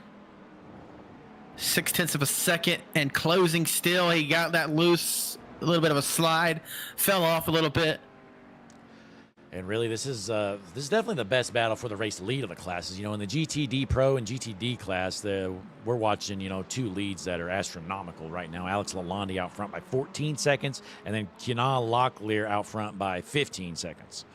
0.6 of a second and closing still. He got that loose, a little bit of a slide, fell off a little bit. And really, this is definitely the best battle for the race lead of the classes. You know, in the GTD Pro and GTD class, we're watching, you know, two leads that are astronomical right now. Alex Lalonde out front by 14 seconds, and then Kenan Locklear out front by 15 seconds.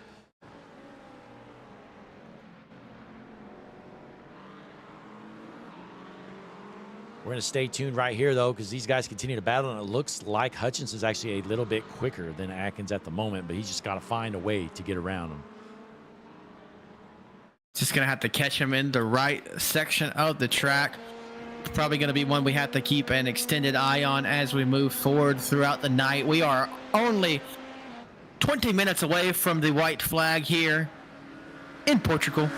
We're going to stay tuned right here, though, because these guys continue to battle, and it looks like Hutchinson's actually a little bit quicker than Atkins at the moment, but he's just got to find a way to get around him. Just going to have to catch him in the right section of the track. Probably going to be one we have to keep an extended eye on as we move forward throughout the night. We are only 20 minutes away from the white flag here in Portugal.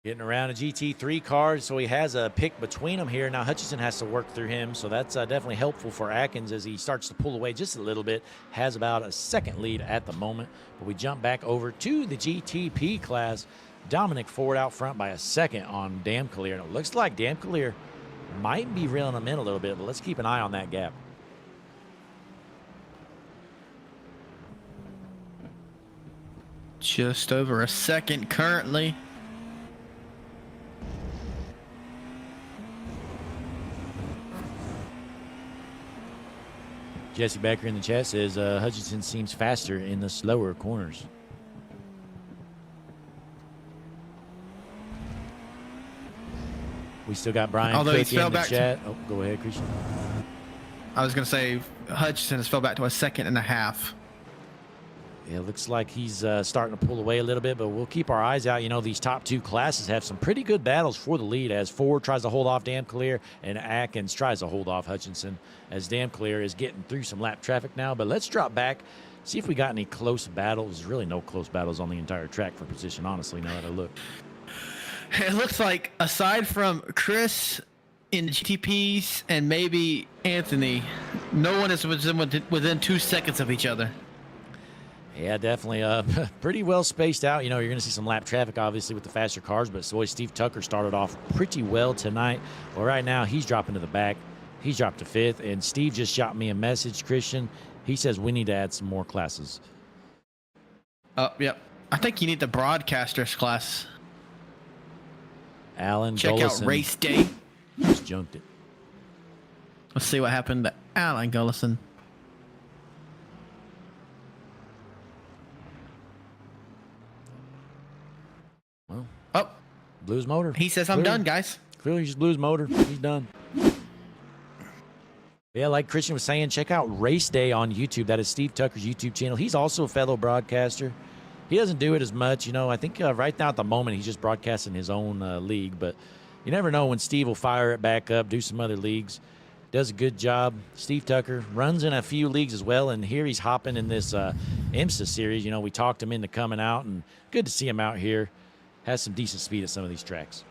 Getting around a GT3 car, so he has a pick between them here. Now Hutchinson has to work through him, so that's definitely helpful for Atkins as he starts to pull away just a little bit. Has about a second lead at the moment, but we jump back over to the GTP class. Dominic Ford out front by a second on Dan Collier, and it looks like Dan Collier might be reeling him in a little bit, but let's keep an eye on that gap. Just over a second currently. Jesse Becker in the chat says Hutchinson seems faster in the slower corners. We still got Brian Cook in the chat. Oh, go ahead, Christian. I was going to say Hutchinson has fell back to a 1.5 seconds. Yeah, it looks like he's starting to pull away a little bit, but we'll keep our eyes out. You know, these top two classes have some pretty good battles for the lead as Ford tries to hold off Dan Collier and Atkins tries to hold off Hutchinson as Dan Collier is getting through some lap traffic now. But let's drop back, see if we got any close battles. There's really no close battles on the entire track for position, honestly, now that I look. It looks like aside from Chris in the GTPs and maybe Anthony, no one is within 2 seconds of each other. Yeah, definitely pretty well spaced out. You know, you're going to see some lap traffic, obviously, with the faster cars, but boy, Steve Tucker started off pretty well tonight. Well, right now, he's dropping to the back. He's dropped to 5th, and Steve just shot me a message, Christian. He says we need to add some more classes. Yep. I think you need the broadcasters class. Alan Check Gullison out race day. just junked it. Let's see what happened to Alan Gullison. Well, blew his motor. He says, I'm done, guys. Clearly, he just blew his motor. He's done. Yeah, like Christian was saying, check out Race Day on YouTube. That is Steve Tucker's YouTube channel. He's also a fellow broadcaster. He doesn't do it as much. You know, I think right now at the moment he's just broadcasting his own league. But you never know when Steve will fire it back up, do some other leagues. Does a good job. Steve Tucker runs in a few leagues as well. And here he's hopping in this IMSA Series. You know, we talked him into coming out, and good to see him out here. Has some decent speed at some of these tracks.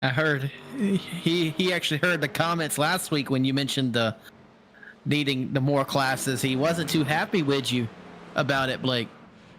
I heard he actually heard the comments last week when you mentioned the needing the more classes. He wasn't too happy with you about it, Blake.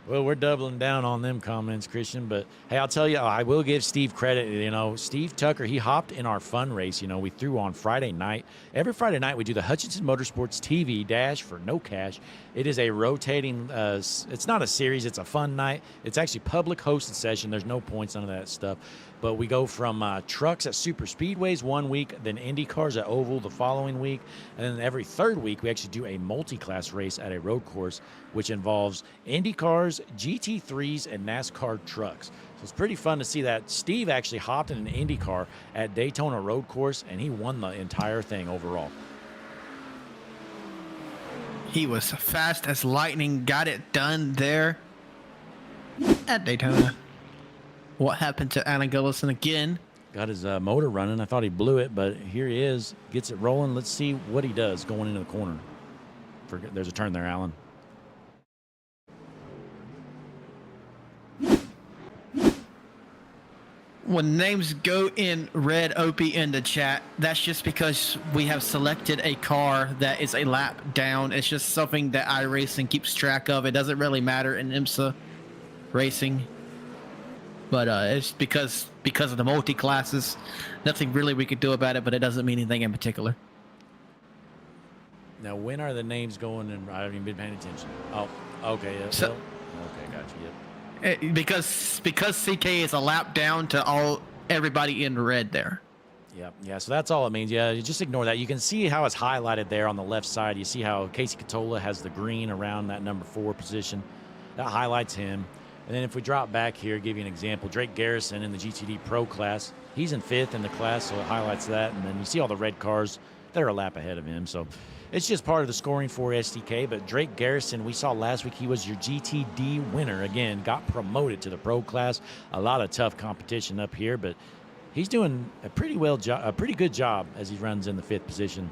Well, we're doubling down on them comments, Christian. But, hey, I'll tell you, I will give Steve credit. You know, Steve Tucker, he hopped in our fun race. You know, we threw on Friday night. Every Friday night, we do the Hutchinson Motorsports TV Dash for no cash. It is a rotating, it's not a series. It's a fun night. It's actually public hosted session. There's no points, none of that stuff. But we go from trucks at super speedways one week, then Indy cars at oval the following week, and then every third week we actually do a multi-class race at a road course, which involves Indy cars, GT3s, and NASCAR trucks. So it's pretty fun to see that. Steve actually hopped in an Indy car at Daytona road course, and he won the entire thing overall. He was fast as lightning, got it done there at Daytona. What happened to Alan Gullison again? Got his motor running. I thought he blew it, but here he is. Gets it rolling. Let's see what he does going into the corner. There's a turn there, Alan. When names go in red, Opie, in the chat, that's just because we have selected a car that is a lap down. It's just something that iRacing keeps track of. It doesn't really matter in IMSA racing. But it's because of the multi-classes. Nothing really we could do about it, but it doesn't mean anything in particular. Now, when are the names going? And I haven't even been paying attention. Oh, okay. So, okay, gotcha. Yep. Because CK is a lap down to everybody in red there. Yeah. So that's all it means. Yeah, you just ignore that. You can see how it's highlighted there on the left side. You see how Casey Catola has the green around that number 4 position. That highlights him. And then if we drop back here, give you an example, Drake Garrison in the GTD Pro class, he's in 5th in the class, so it highlights that. And then you see all the red cars, they're a lap ahead of him. So it's just part of the scoring for SDK. But Drake Garrison, we saw last week, he was your GTD winner. Again, got promoted to the Pro class. A lot of tough competition up here, but he's doing a pretty good job as he runs in the 5th position.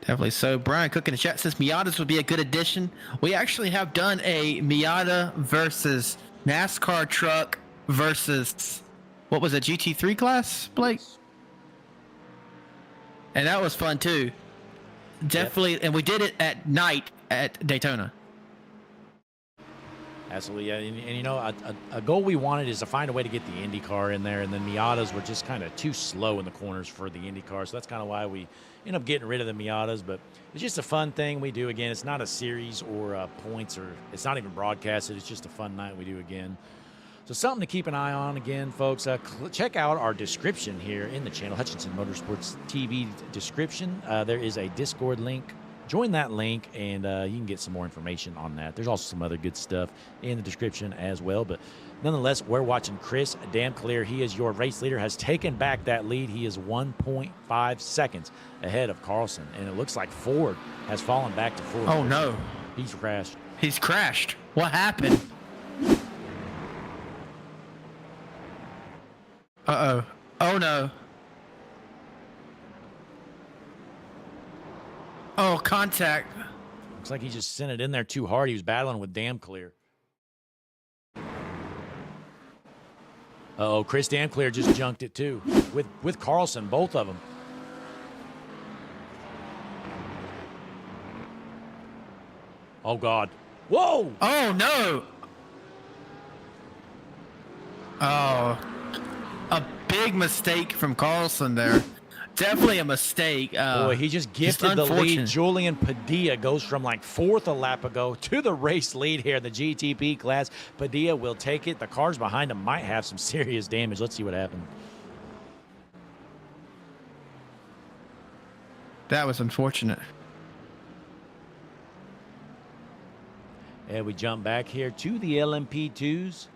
Definitely. So Brian Cook in the chat says Miatas would be a good addition. We actually have done a Miata versus NASCAR truck versus, what was it, GT3 class, Blake? And that was fun too. Definitely. Yep. And we did it at night at Daytona. Absolutely, yeah. And you know, a goal we wanted is to find a way to get the Indy car in there, and then Miatas were just kind of too slow in the corners for the Indy car, so that's kind of why we end up getting rid of the Miatas. But it's just a fun thing we do again. It's not a series or points, or it's not even broadcasted. It's just a fun night we do again. So something to keep an eye on again, folks. Check out our description here in the channel, Hutchinson Motorsports TV description. There is a Discord link. Join that link, and you can get some more information on that. There's also some other good stuff in the description as well. But nonetheless, we're watching Chris Damclear. He is your race leader, has taken back that lead. He is 1.5 seconds ahead of Carlson, and it looks like Ford has fallen back to 4th. Oh, no. He's crashed. He's crashed. What happened? Uh-oh. Oh, no. Oh, contact. Looks like he just sent it in there too hard. He was battling with Damclear. Uh-oh, Chris Damclear just junked it too. With Carlson, both of them. Oh, God. Whoa! Oh, no! Oh. A big mistake from Carlson there. Definitely a mistake. Boy, he just gifted the lead. Julian Padilla goes from like 4th a lap ago to the race lead here in the GTP class. Padilla will take it. The cars behind him might have some serious damage. Let's see what happened. That was unfortunate. And we jump back here to the LMP2s.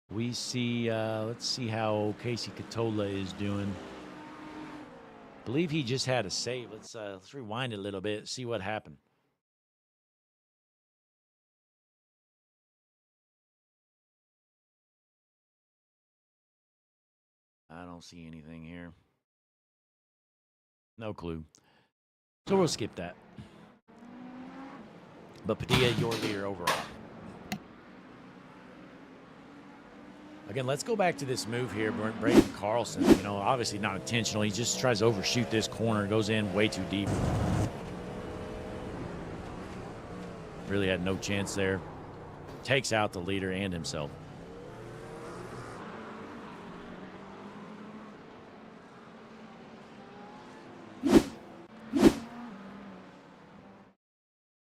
We see, let's see how Casey Catola is doing. I believe he just had a save. Let's rewind it a little bit, see what happened. I don't see anything here. No clue. So we'll skip that. But Padilla, your leader overall. Again, let's go back to this move here. Brayden Carlson, you know, obviously not intentional. He just tries to overshoot this corner, goes in way too deep. Really had no chance there. Takes out the leader and himself.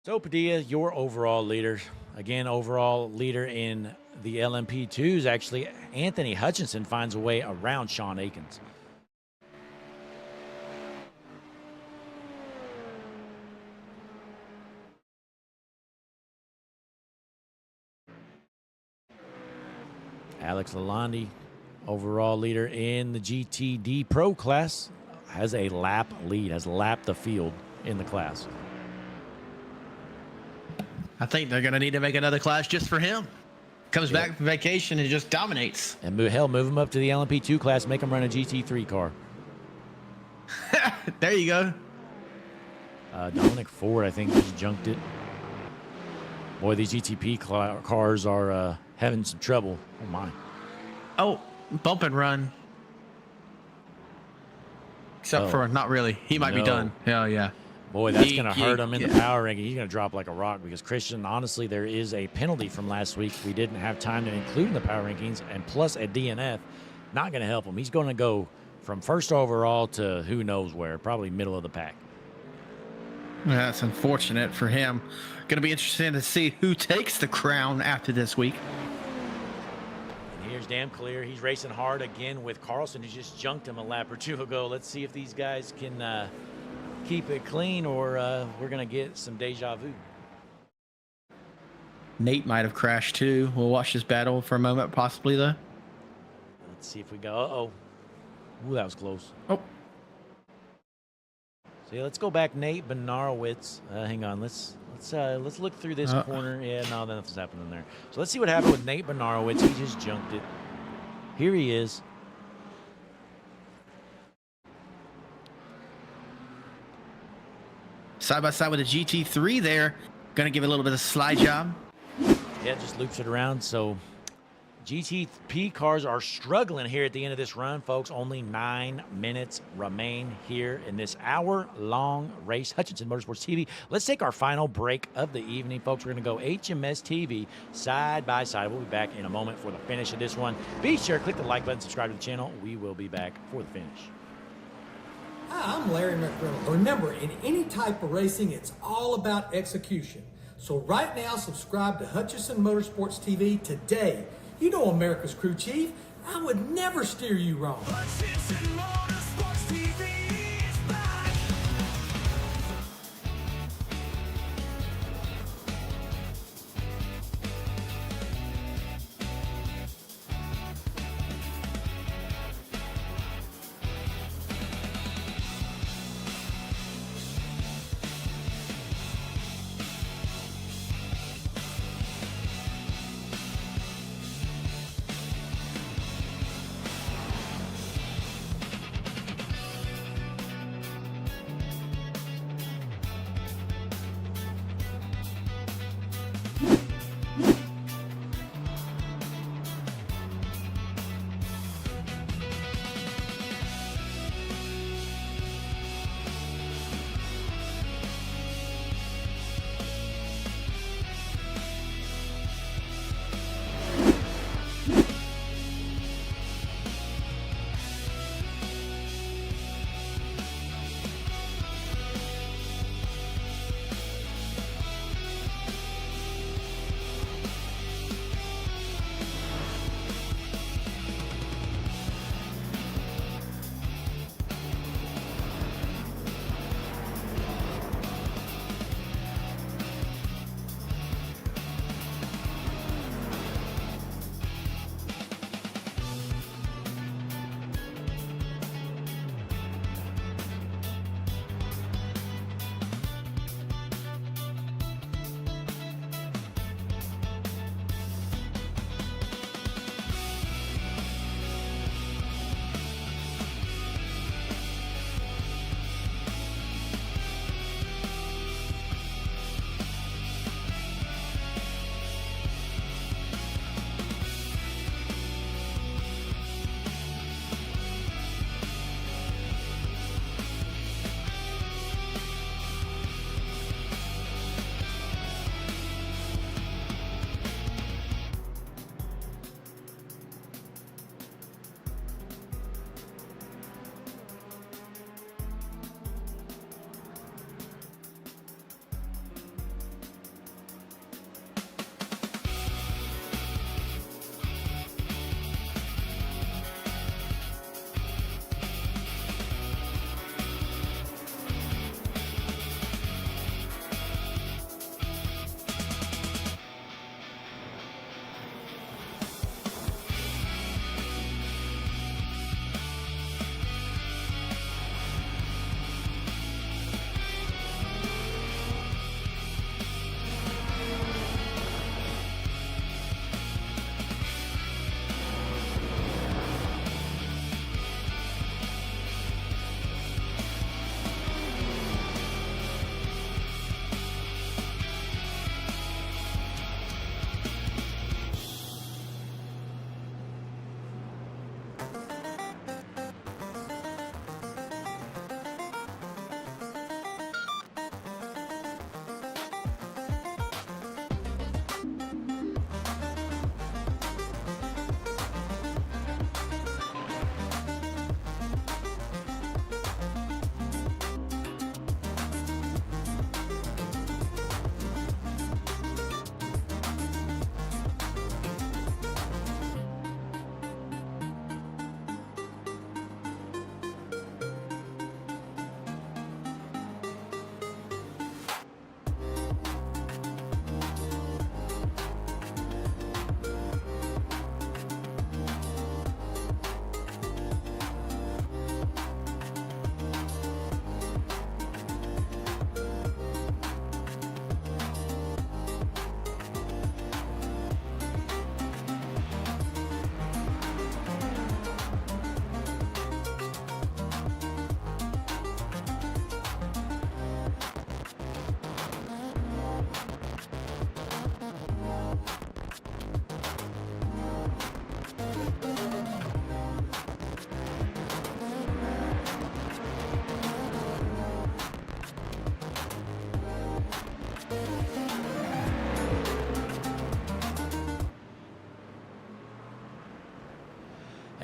So Padilla, your overall leader. Again, overall leader in the LMP2s, actually, Anthony Hutchinson finds a way around Sean Akins. Alex Lalonde, overall leader in the GTD Pro class, has a lap lead, has lapped the field in the class. I think they're going to need to make another class just for him. Comes back from vacation and just dominates. And hell, move him up to the LMP2 class, make him run a GT3 car. There you go. Dominic Ford, I think, just junked it. Boy, these GTP cars are having some trouble. Oh, my. Oh, bump and run. Except for not really. He might be done. Hell yeah. Boy, that's going to hurt him in the power ranking. He's going to drop like a rock because Christian, honestly, there is a penalty from last week we didn't have time to include in the power rankings, and plus a DNF. Not going to help him. He's going to go from first overall to who knows where, probably middle of the pack. That's unfortunate for him. Going to be interesting to see who takes the crown after this week. And here's Damn Clear. He's racing hard again with Carlson, who just junked him a lap or two ago. Let's see if these guys can keep it clean, or we're going to get some deja vu. Nate might have crashed too. We'll watch this battle for a moment, possibly, though. Let's see if we go. Uh-oh. Ooh, that was close. Oh. So yeah, let's go back. Nate Benarowitz. Hang on. Let's look through this corner. Yeah, no, nothing's happening there. So let's see what happened with Nate Benarowitz. He just junked it. Here he is. Side by side with a GT3 there. Going to give it a little bit of slide job. Yeah, just loops it around. So GTP cars are struggling here at the end of this run, folks. Only 9 minutes remain here in this hour-long race. Hutchinson Motorsports TV. Let's take our final break of the evening, folks. We're going to go HMS TV side by side. We'll be back in a moment for the finish of this one. Be sure to click the like button, subscribe to the channel. We will be back for the finish. Hi, I'm Larry McReynolds. Remember, in any type of racing, it's all about execution. So right now, subscribe to Hutchinson Motorsports TV today. You know America's crew chief. I would never steer you wrong. Hutchinson Motorsports TV is back.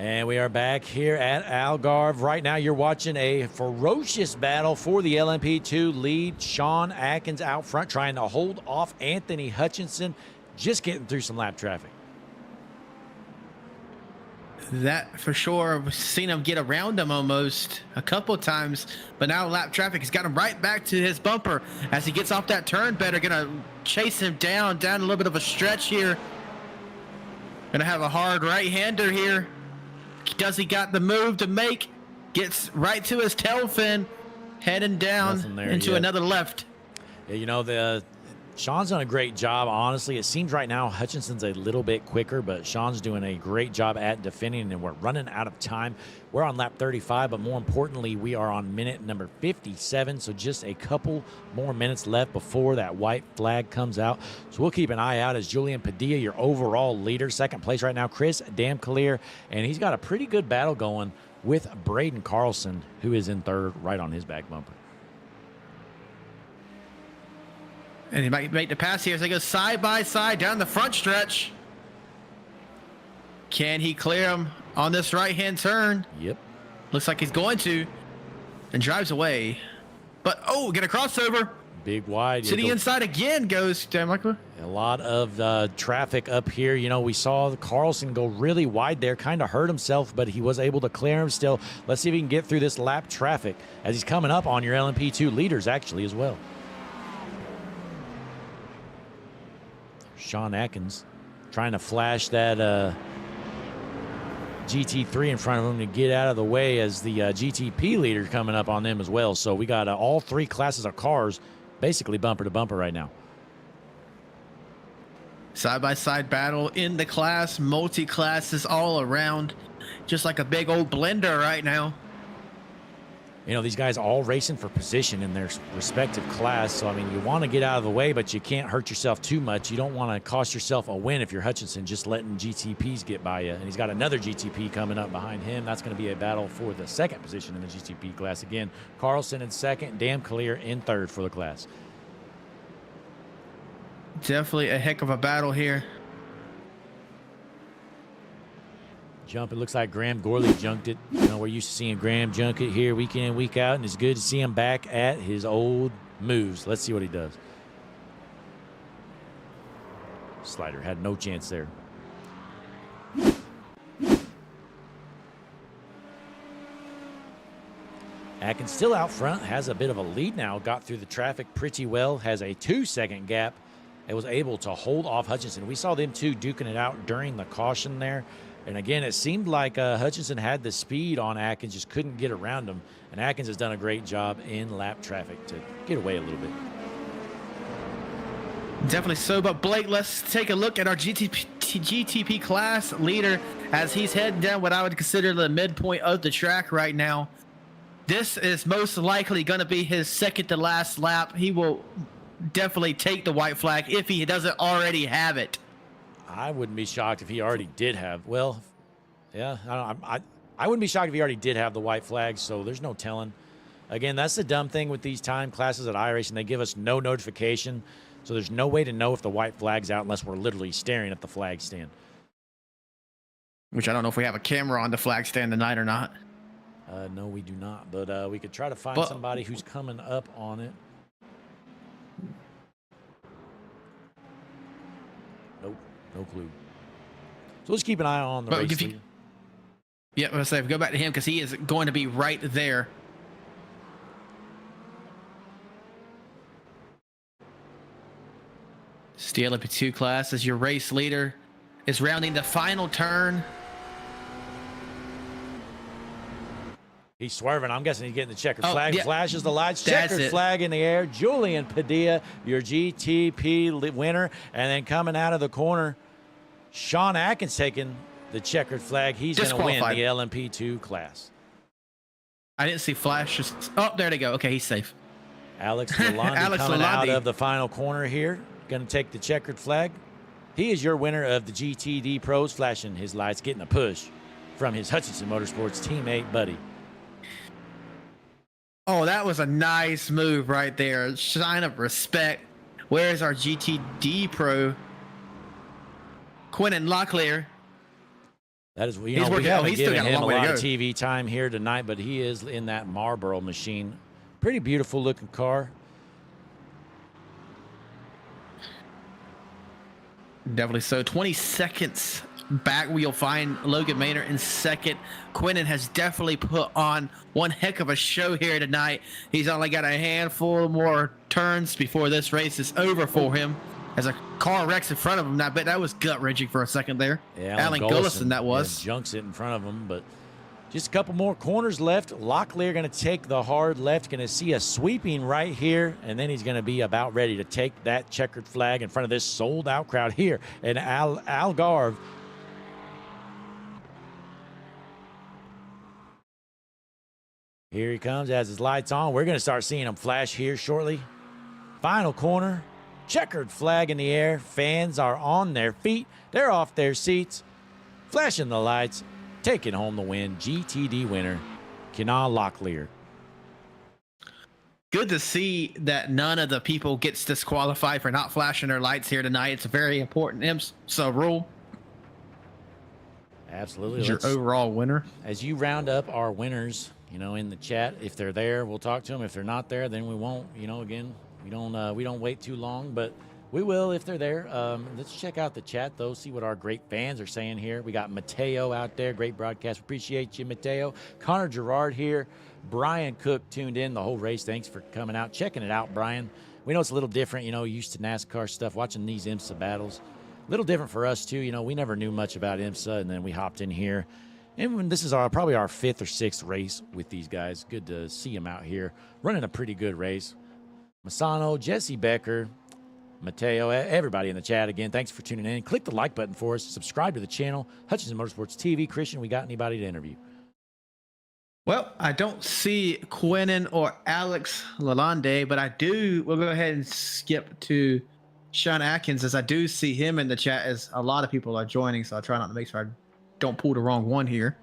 And we are back here at Algarve. Right now, you're watching a ferocious battle for the LMP2 lead. Sean Atkins out front trying to hold off Anthony Hutchinson, just getting through some lap traffic. That for sure. We've seen him get around him almost a couple of times, but now lap traffic has got him right back to his bumper as he gets off that turn. Better gonna chase him down a little bit of a stretch here. Gonna have a hard right-hander here. Does he got the move to make? Gets right to his tail fin, heading down into another left. Yeah, you know, Sean's done a great job. Honestly, it seems right now Hutchinson's a little bit quicker, but Sean's doing a great job at defending, and we're running out of time. We're on lap 35, but more importantly, we are on minute number 57, so just a couple more minutes left before that white flag comes out. So we'll keep an eye out as Julian Padilla, your overall leader, second place right now, Chris Damcalier, and he's got a pretty good battle going with Braden Carlson, who is in third right on his back bumper. And he might make the pass here as they go side by side down the front stretch. Can he clear him on this right-hand turn? Yep. Looks like he's going to. And drives away. But, oh, get a crossover. Big wide. To the inside again goes Michael. A lot of traffic up here. You know, we saw Carlson go really wide there, kind of hurt himself, but he was able to clear him still. Let's see if he can get through this lap traffic as he's coming up on your LMP2 leaders actually as well. Sean Atkins trying to flash that GT3 in front of him to get out of the way as the GTP leader coming up on them as well. So we got all three classes of cars basically bumper to bumper right now. Side-by-side battle in the class, multi-classes all around. Just like a big old blender right now. You know, these guys all racing for position in their respective class. So, I mean, you want to get out of the way, but you can't hurt yourself too much. You don't want to cost yourself a win if you're Hutchinson just letting GTPs get by you. And he's got another GTP coming up behind him. That's going to be a battle for the second position in the GTP class. Again, Carlson in second, Damcalier in third for the class. Definitely a heck of a battle here. Jump, it looks like Graham Gorley junked it. You know, we're used to seeing Graham junk it here week in, week out, and it's good to see him back at his old moves. Let's see what he does. Slider had no chance there. Atkins still out front, has a bit of a lead now, got through the traffic pretty well, has a 2-second gap, and was able to hold off Hutchinson. We saw them two duking it out during the caution there. And again, it seemed like Hutchinson had the speed on Atkins, just couldn't get around him. And Atkins has done a great job in lap traffic to get away a little bit. Definitely so, but Blake, let's take a look at our GTP class leader as he's heading down what I would consider the midpoint of the track right now. This is most likely going to be his second to last lap. He will definitely take the white flag if he doesn't already have it. I wouldn't be shocked if he already did have. Well, yeah, I wouldn't be shocked if he already did have the white flag, so there's no telling. Again, that's the dumb thing with these time classes at iRacing. They give us no notification, so there's no way to know if the white flag's out unless we're literally staring at the flag stand. Which I don't know if we have a camera on the flag stand tonight or not. No, we do not, but we could try to find somebody who's coming up on it. Nope. No clue. So let's keep an eye on the race leader. Yeah, I'm going to say, go back to him because he is going to be right there. Steel up 2 class as your race leader is rounding the final turn. He's swerving. I'm guessing he's getting the checkered flag. Yeah. Flashes the lights. That's Checkered it. flag in the air. Julian Padilla, your GTP winner. And then coming out of the corner, Sean Atkins taking the checkered flag. He's going to win the LMP2 class. I didn't see flashes. Oh, there they go. Okay, he's safe. Alex Lalonde coming out of the final corner here. Going to take the checkered flag. He is your winner of the GTD Pros, flashing his lights, getting a push from his Hutchinson Motorsports teammate, buddy. Oh, that was a nice move right there. Sign of respect. Where's our GTD Pro? Quentin Locklear That is, we He's working- haven't he's still given got a him a long way to lot of go. TV time here tonight, but he is in that Marlboro machine. Pretty beautiful looking car. Definitely so. 20 seconds back, we'll find Logan Maynard in second. Quinnen has definitely put on one heck of a show here tonight. He's only got a handful more turns before this race is over for him, as a car wrecks in front of him. I bet that was gut-wrenching for a second there. Yeah, Alan Gullison, that was. junks it in front of him, but just a couple more corners left. Locklear going to take the hard left, going to see a sweeping right here, and then he's going to be about ready to take that checkered flag in front of this sold-out crowd here in Algarve. Here he comes, has his lights on. We're going to start seeing him flash here shortly. Final corner, checkered flag in the air. Fans are on their feet. They're off their seats, flashing the lights, taking home the win. GTD winner, Kenan Locklear. Good to see that none of the people gets disqualified for not flashing their lights here tonight. It's a very important IMSA rule. Absolutely. Your overall winner. As you round up our winners, in the chat, if they're there, we'll talk to them. If they're not there, then we won't. Again, we don't wait too long, but we will if they're there. Let's check out the chat, though, see what our great fans are saying here. We got Mateo out there. Great broadcast. Appreciate you, Mateo. Connor Gerard here. Brian Cook tuned in the whole race. Thanks for coming out, checking it out, Brian. We know it's a little different, used to NASCAR stuff, watching these IMSA battles. A little different for us, too. We never knew much about IMSA, and then we hopped in here. And this is probably our 5th or 6th race with these guys. Good to see them out here running a pretty good race. Masano, Jesse Becker, Mateo, everybody in the chat again. Thanks for tuning in. Click the like button for us. Subscribe to the channel. Hutchinson Motorsports TV. Christian, we got anybody to interview? Well, I don't see Quinnen or Alex Lalonde, but we'll go ahead and skip to Sean Atkins, as I do see him in the chat, as a lot of people are joining, so I'll try not to make sure I don't pull the wrong one here.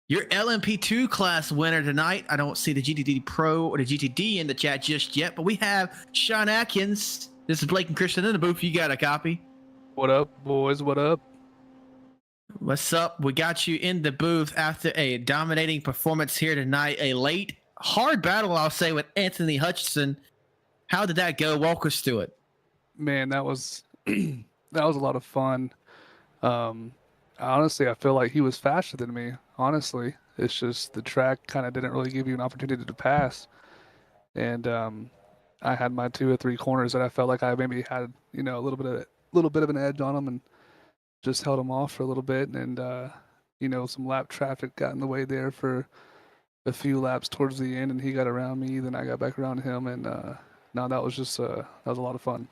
Your LMP2 class winner tonight. I don't see the GTD Pro or the GTD in the chat just yet, but we have Sean Atkins. This is Blake and Christian in the booth. You got a copy? What up, boys? What up? What's up? We got you in the booth after a dominating performance here tonight. A late, hard battle, I'll say, with Anthony Hutchinson. How did that go? Walk us through it. Man, that was that was a lot of fun. Honestly, I feel like he was faster than me. Honestly, it's just the track kind of didn't really give you an opportunity to pass, and I had my 2 or 3 corners that I felt like I maybe had a little bit of an edge on him, and just held him off for a little bit, and some lap traffic got in the way there for a few laps towards the end, and he got around me, then I got back around him, and no, that was just that was a lot of fun.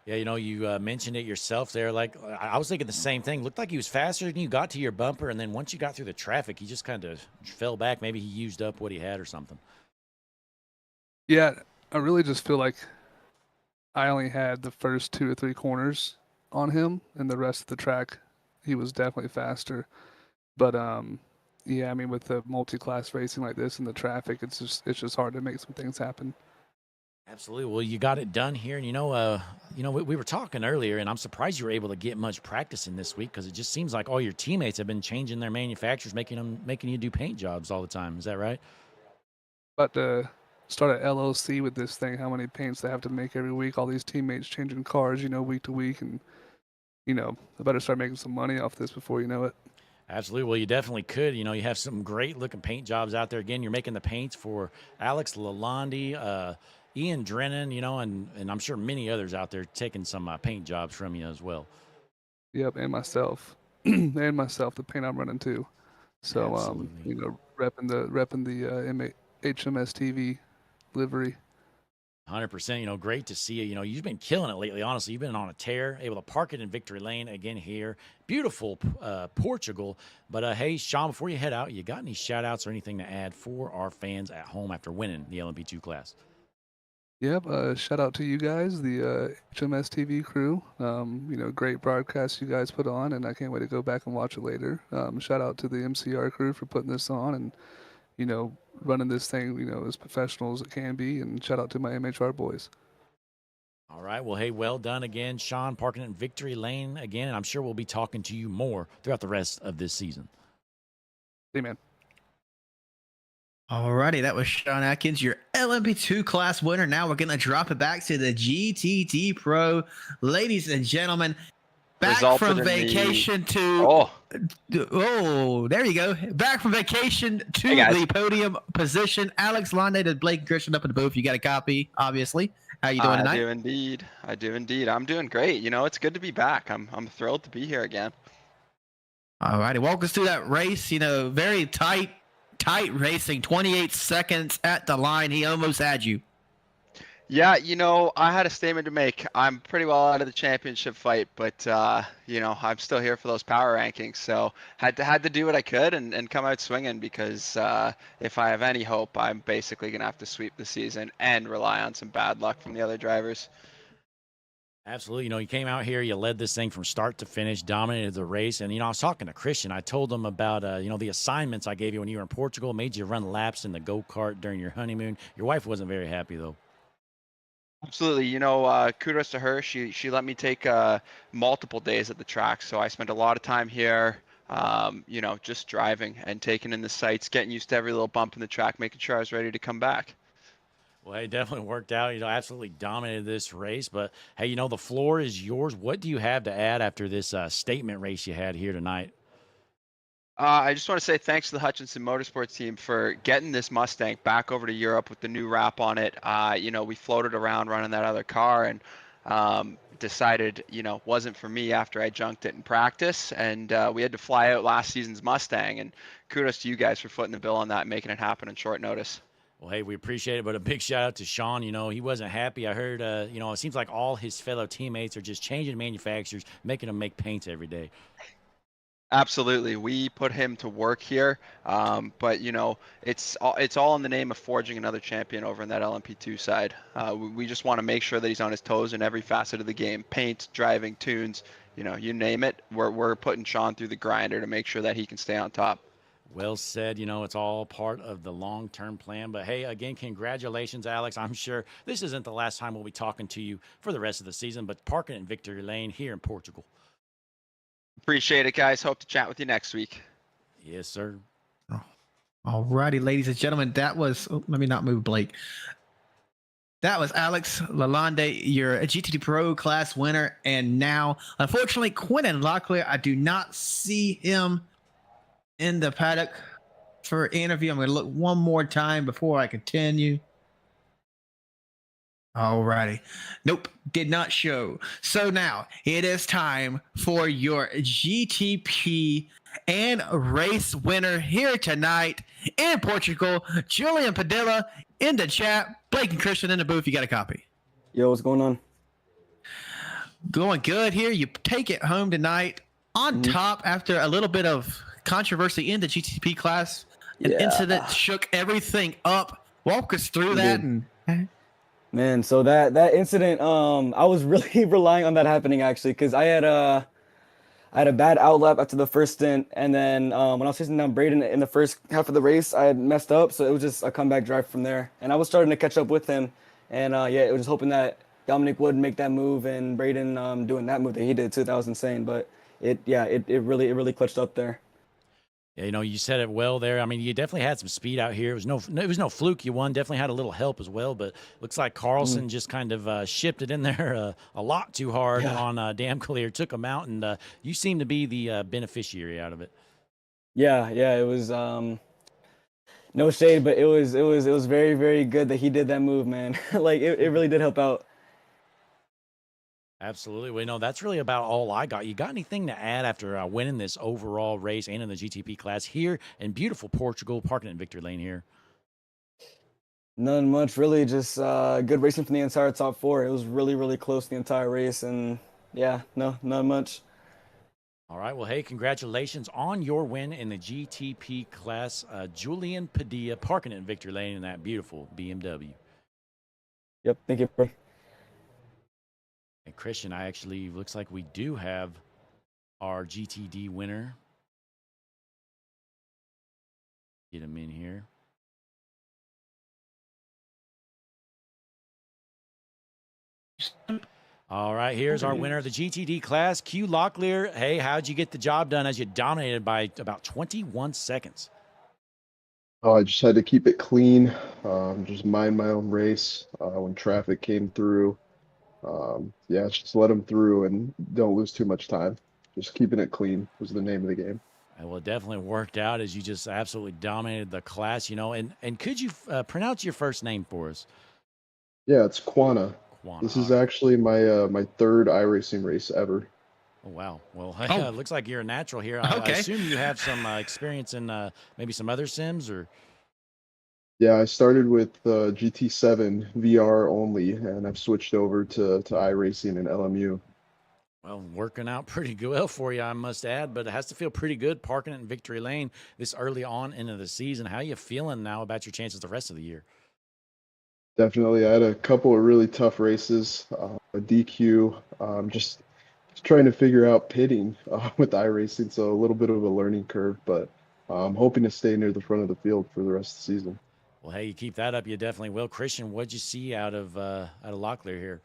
Yeah, you mentioned it yourself there. Like, I was thinking the same thing. Looked like he was faster than you got to your bumper, and then once you got through the traffic, he just kind of fell back. Maybe he used up what he had or something. Yeah, I really just feel like I only had the first 2 or 3 corners on him, and the rest of the track, he was definitely faster. But yeah, I mean, with the multi-class racing like this and the traffic, it's just hard to make some things happen. Absolutely. Well, you got it done here, and we were talking earlier, and I'm surprised you were able to get much practice in this week, because it just seems like all your teammates have been changing their manufacturers, making you do paint jobs all the time. Is that right? About to start an LLC with this thing. How many paints they have to make every week? All these teammates changing cars, week to week, and I better start making some money off this before you know it. Absolutely. Well, you definitely could. You have some great looking paint jobs out there. Again, you're making the paints for Alex Lalonde, Ian Drennan, and I'm sure many others out there taking some paint jobs from you as well. Yep, and myself, the paint I'm running too. So, Absolutely. repping the HMS TV livery. 100%. Great to see you. You've been killing it lately. Honestly, you've been on a tear. Able to park it in Victory Lane again here. Beautiful Portugal. But hey, Sean, before you head out, you got any shout outs or anything to add for our fans at home after winning the LMP2 class? Yep. Shout out to you guys, the HMS TV crew. Great broadcast you guys put on, and I can't wait to go back and watch it later. Shout out to the MCR crew for putting this on and running this thing, as professional as it can be. And shout out to my MHR boys. All right. Well, hey, well done again, Sean, parking in victory lane again. And I'm sure we'll be talking to you more throughout the rest of this season. See, man. Alrighty, that was Sean Atkins, your LMP2 class winner. Now we're going to drop it back to the GTD Pro. Ladies and gentlemen, back Resulted from in vacation the... to... Oh, there you go. Back from vacation to Hey, guys. the podium position. Alex Londe to Blake Christian up in the booth. You got a copy, obviously. How you doing I tonight? do indeed. I do indeed. I'm doing great. You know, it's good to be back. I'm thrilled to be here again. Alrighty, walk us through that race. You know, very tight racing. 28 seconds at the line. He almost had you. Yeah, you know, I had a statement to make. I'm pretty well out of the championship fight, but you know, I'm still here for those power rankings. So had to do what I could and come out swinging because if I have any hope, I'm basically gonna have to sweep the season and rely on some bad luck from the other drivers. Absolutely. You know, you came out here, you led this thing from start to finish, dominated the race. And, you know, I was talking to Christian. I told him about, you know, the assignments I gave you when you were in Portugal, made you run laps in the go-kart during your honeymoon. Your wife wasn't very happy, though. Absolutely. You know, kudos to her. She let me take multiple days at the track, so I spent a lot of time here. You know, just driving and taking in the sights, getting used to every little bump in the track, making sure I was ready to come back. Well, it definitely worked out. You know, absolutely dominated this race. But, hey, you know, the floor is yours. What do you have to add after this statement race you had here tonight? I just want to say thanks to the Hutchinson Motorsports team for getting this Mustang back over to Europe with the new wrap on it. You know, we floated around running that other car and decided, you know, wasn't for me after I junked it in practice. And we had to fly out last season's Mustang. And kudos to you guys for footing the bill on that and making it happen on short notice. Well, hey, we appreciate it, but a big shout out to Sean. You know, he wasn't happy. I heard, you know, it seems like all his fellow teammates are just changing manufacturers, making them make paints every day. Absolutely, we put him to work here, but you know it's all in the name of forging another champion over in that LMP2 side. We just want to make sure that he's on his toes in every facet of the game: paint, driving, tunes, you know, you name it. We're putting Sean through the grinder to make sure that he can stay on top. Well said. You know, it's all part of the long-term plan. But, hey, again, congratulations, Alex. I'm sure this isn't the last time we'll be talking to you for the rest of the season, but parking in victory lane here in Portugal. Appreciate it, guys. Hope to chat with you next week. Yes, sir. Alrighty, ladies and gentlemen, that was, let me not move Blake. That was Alex Lalonde, your GTD Pro class winner. And now, unfortunately, Quentin Locklear, I do not see him in the paddock for interview. I'm going to look one more time before I continue. Alrighty. Nope, did not show. So now it is time for your GTP and race winner here tonight in Portugal, Julian Padilla in the chat. Blake and Christian in the booth. You got a copy. Yo, what's going on? Going good here. You take it home tonight on top after a little bit of controversy in the GTP class. An incident shook everything up. Walk us through that. Man, so that incident, I was really relying on that happening actually, because I had a bad outlap after the first stint, and then when I was chasing down Braden in the first half of the race, I had messed up, so it was just a comeback drive from there, and I was starting to catch up with him, and it was just hoping that Dominic would make that move and Braden doing that move that he did too. That was insane, but it really clutched up there. Yeah, you know, you said it well there. I mean, you definitely had some speed out here. It was no fluke. You won. Definitely had a little help as well. But looks like Carlson just kind of shipped it in there a lot too hard on Damn Clear. Took him out, and you seem to be the beneficiary out of it. Yeah, it was no shade, but it was very, very good that he did that move, man. Like it really did help out. Absolutely. Well, no, that's really about all I got. You got anything to add after winning this overall race and in the GTP class here in beautiful Portugal, parking in victory lane here? None much, really. Just good racing from the entire top four. It was really, really close the entire race, and yeah, no, not much. All right. Well, hey, congratulations on your win in the GTP class. Julian Padilla parking in victory lane in that beautiful BMW. Yep, thank you, bro. And Christian, I actually looks like we do have our GTD winner. Get him in here. All right, here's our winner of the GTD class, Q Locklear. Hey, how'd you get the job done as you dominated by about 21 seconds? Oh, I just had to keep it clean, just mind my own race when traffic came through. Yeah, just let them through and don't lose too much time. Just keeping it clean was the name of the game. Well, it definitely worked out as you just absolutely dominated the class, And could you pronounce your first name for us? Yeah, it's Quana. Quana. This is actually my third iRacing race ever. Oh, wow. Well, Oh. it looks like you're a natural here. I Okay. assume you have some experience in maybe some other sims or. Yeah, I started with GT7 VR only, and I've switched over to iRacing and LMU. Well, working out pretty well for you, I must add, but it has to feel pretty good parking it in Victory Lane this early on into the season. How are you feeling now about your chances the rest of the year? Definitely, I had a couple of really tough races, a DQ, just trying to figure out pitting with iRacing, so a little bit of a learning curve, but I'm hoping to stay near the front of the field for the rest of the season. Well, hey, you keep that up, you definitely will. Christian, what'd you see out of Locklear here?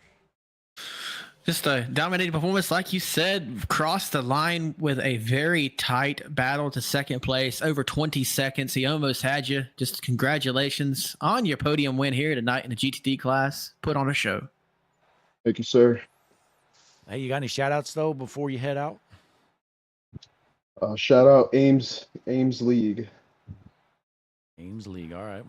Just a dominating performance, like you said, crossed the line with a very tight battle to second place, over 20 seconds. He almost had you. Just congratulations on your podium win here tonight in the GTD class. Put on a show. Thank you, sir. Hey, you got any shout outs though before you head out? Shout out Ames League. Ames League. All right.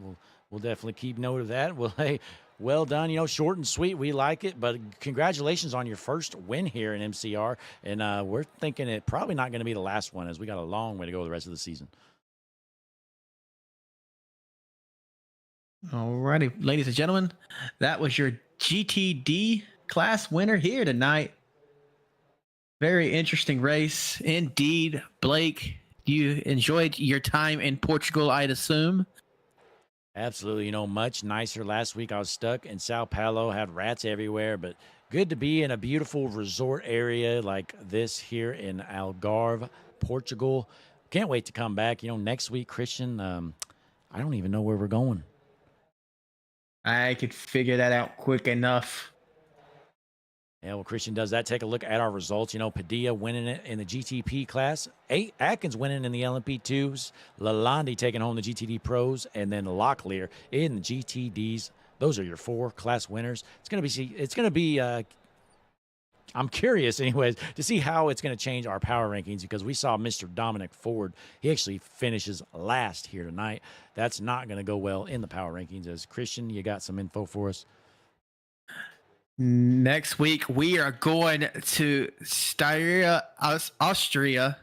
We'll definitely keep note of that. Well, hey, well done. Short and sweet. We like it. But congratulations on your first win here in MCR. And we're thinking it probably not going to be the last one as we got a long way to go the rest of the season. All righty, ladies and gentlemen, that was your GTD class winner here tonight. Very interesting race indeed. Blake, you enjoyed your time in Portugal, I'd assume. Absolutely. Much nicer. Last week I was stuck in Sao Paulo, had rats everywhere, but good to be in a beautiful resort area like this here in Algarve, Portugal. Can't wait to come back. Next week, Christian, I don't even know where we're going. I could figure that out quick enough. Yeah, well, Christian does that. Take a look at our results. Padilla winning it in the GTP class. Atkins winning in the LMP2s. Lalonde taking home the GTD Pros. And then Locklear in the GTDs. Those are your 4 class winners. It's going to be I'm curious, anyways, to see how it's going to change our power rankings because we saw Mr. Dominic Ford. He actually finishes last here tonight. That's not going to go well in the power rankings. As Christian, you got some info for us? Next week, we are going to Styria, Austria,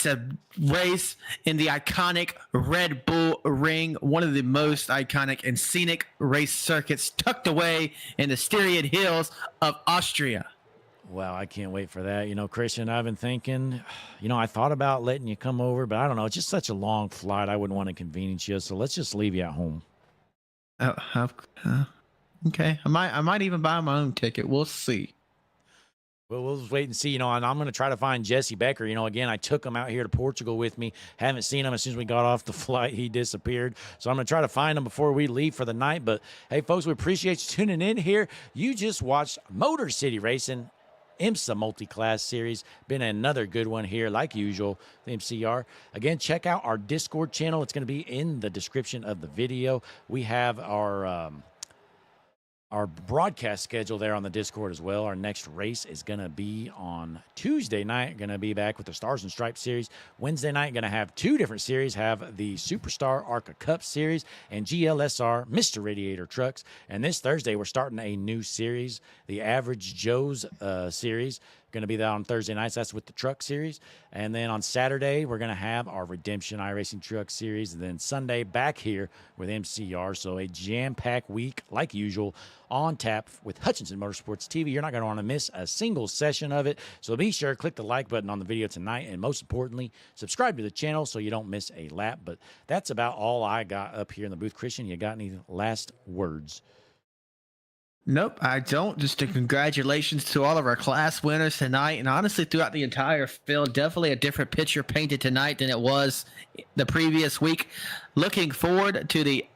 to race in the iconic Red Bull Ring, one of the most iconic and scenic race circuits tucked away in the Styrian hills of Austria. Wow, I can't wait for that. Christian, I've been thinking, I thought about letting you come over, but I don't know. It's just such a long flight. I wouldn't want to inconvenience you, so let's just leave you at home. Okay, I might even buy my own ticket. We'll see. Well, we'll just wait and see, and I'm going to try to find Jesse Becker. Again, I took him out here to Portugal with me. Haven't seen him as soon as we got off the flight. He disappeared. So I'm going to try to find him before we leave for the night. But, hey, folks, we appreciate you tuning in here. You just watched Motor City Racing IMSA Multi-Class Series. Been another good one here, like usual, the MCR. Again, check out our Discord channel. It's going to be in the description of the video. We have our broadcast schedule there on the Discord as well. Our next race is going to be on Tuesday night. Going to be back with the Stars and Stripes series. Wednesday night, going to have 2 different series. Have the Superstar ARCA Cup series and GLSR Mr. Radiator Trucks. And this Thursday, we're starting a new series, the Average Joe's series. Going to be that on Thursday nights. That's with the truck series. And then on Saturday, we're going to have our Redemption iRacing Truck series. And then Sunday, back here with MCR. So a jam-packed week, like usual, on tap with Hutchinson Motorsports TV. You're not going to want to miss a single session of it. So be sure to click the like button on the video tonight. And most importantly, subscribe to the channel so you don't miss a lap. But that's about all I got up here in the booth. Christian, you got any last words? Nope, I don't. Just a congratulations to all of our class winners tonight, and honestly throughout the entire field. Definitely a different picture painted tonight than it was the previous week. Looking forward to the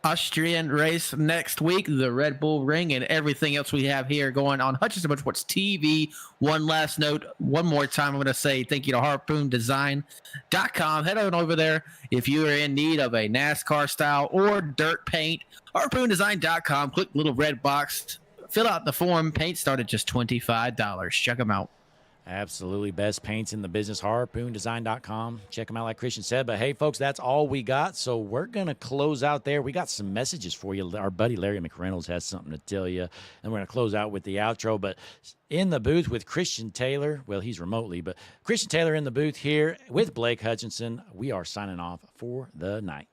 Austrian race next week, the Red Bull Ring, and everything else we have here going on Hutchinson Motorsports TV. One last note, one more time, I'm going to say thank you to harpoondesign.com. Head on over there if you are in need of a NASCAR style or dirt paint. Harpoondesign.com. Click little red box, fill out the form. Paint start at just $25. Check them out. Absolutely. Best paints in the business, harpoondesign.com. Check them out like Christian said. But, hey, folks, that's all we got. So we're going to close out there. We got some messages for you. Our buddy Larry McReynolds has something to tell you. And we're going to close out with the outro. But in the booth with Christian Taylor, well, he's remotely, but Christian Taylor in the booth here with Blake Hutchinson. We are signing off for the night.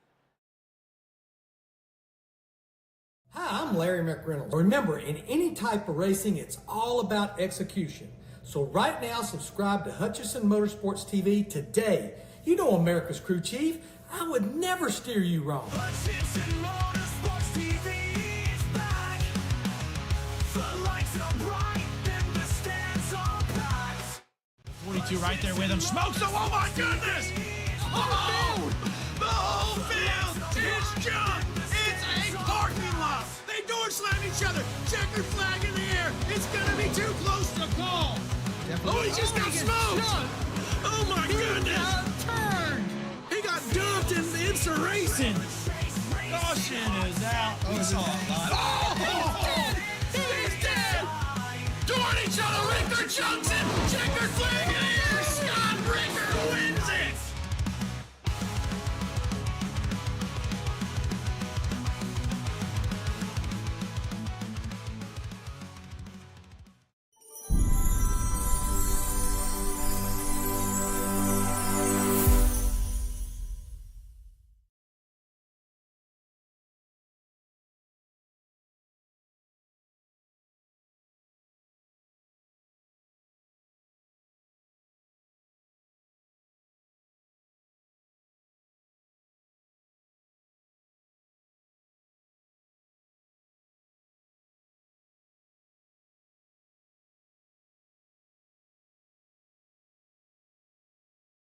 Hi, I'm Larry McReynolds. Remember, in any type of racing, it's all about execution. So right now, subscribe to Hutchinson Motorsports TV today. You know America's crew chief. I would never steer you wrong. Hutchinson Motorsports TV is back. The lights are bright and the stands are packed. 42 right there with him. Smokes him. Oh, my goodness. Oh, the whole field is junk. It's a parking lot. They door slam each other. Checkered flag in the air. It's going to be too close to call. Oh, he just got smoked. Oh, my goodness. Turned. He got dumped in IMSA Racing. Caution is out. We saw a lot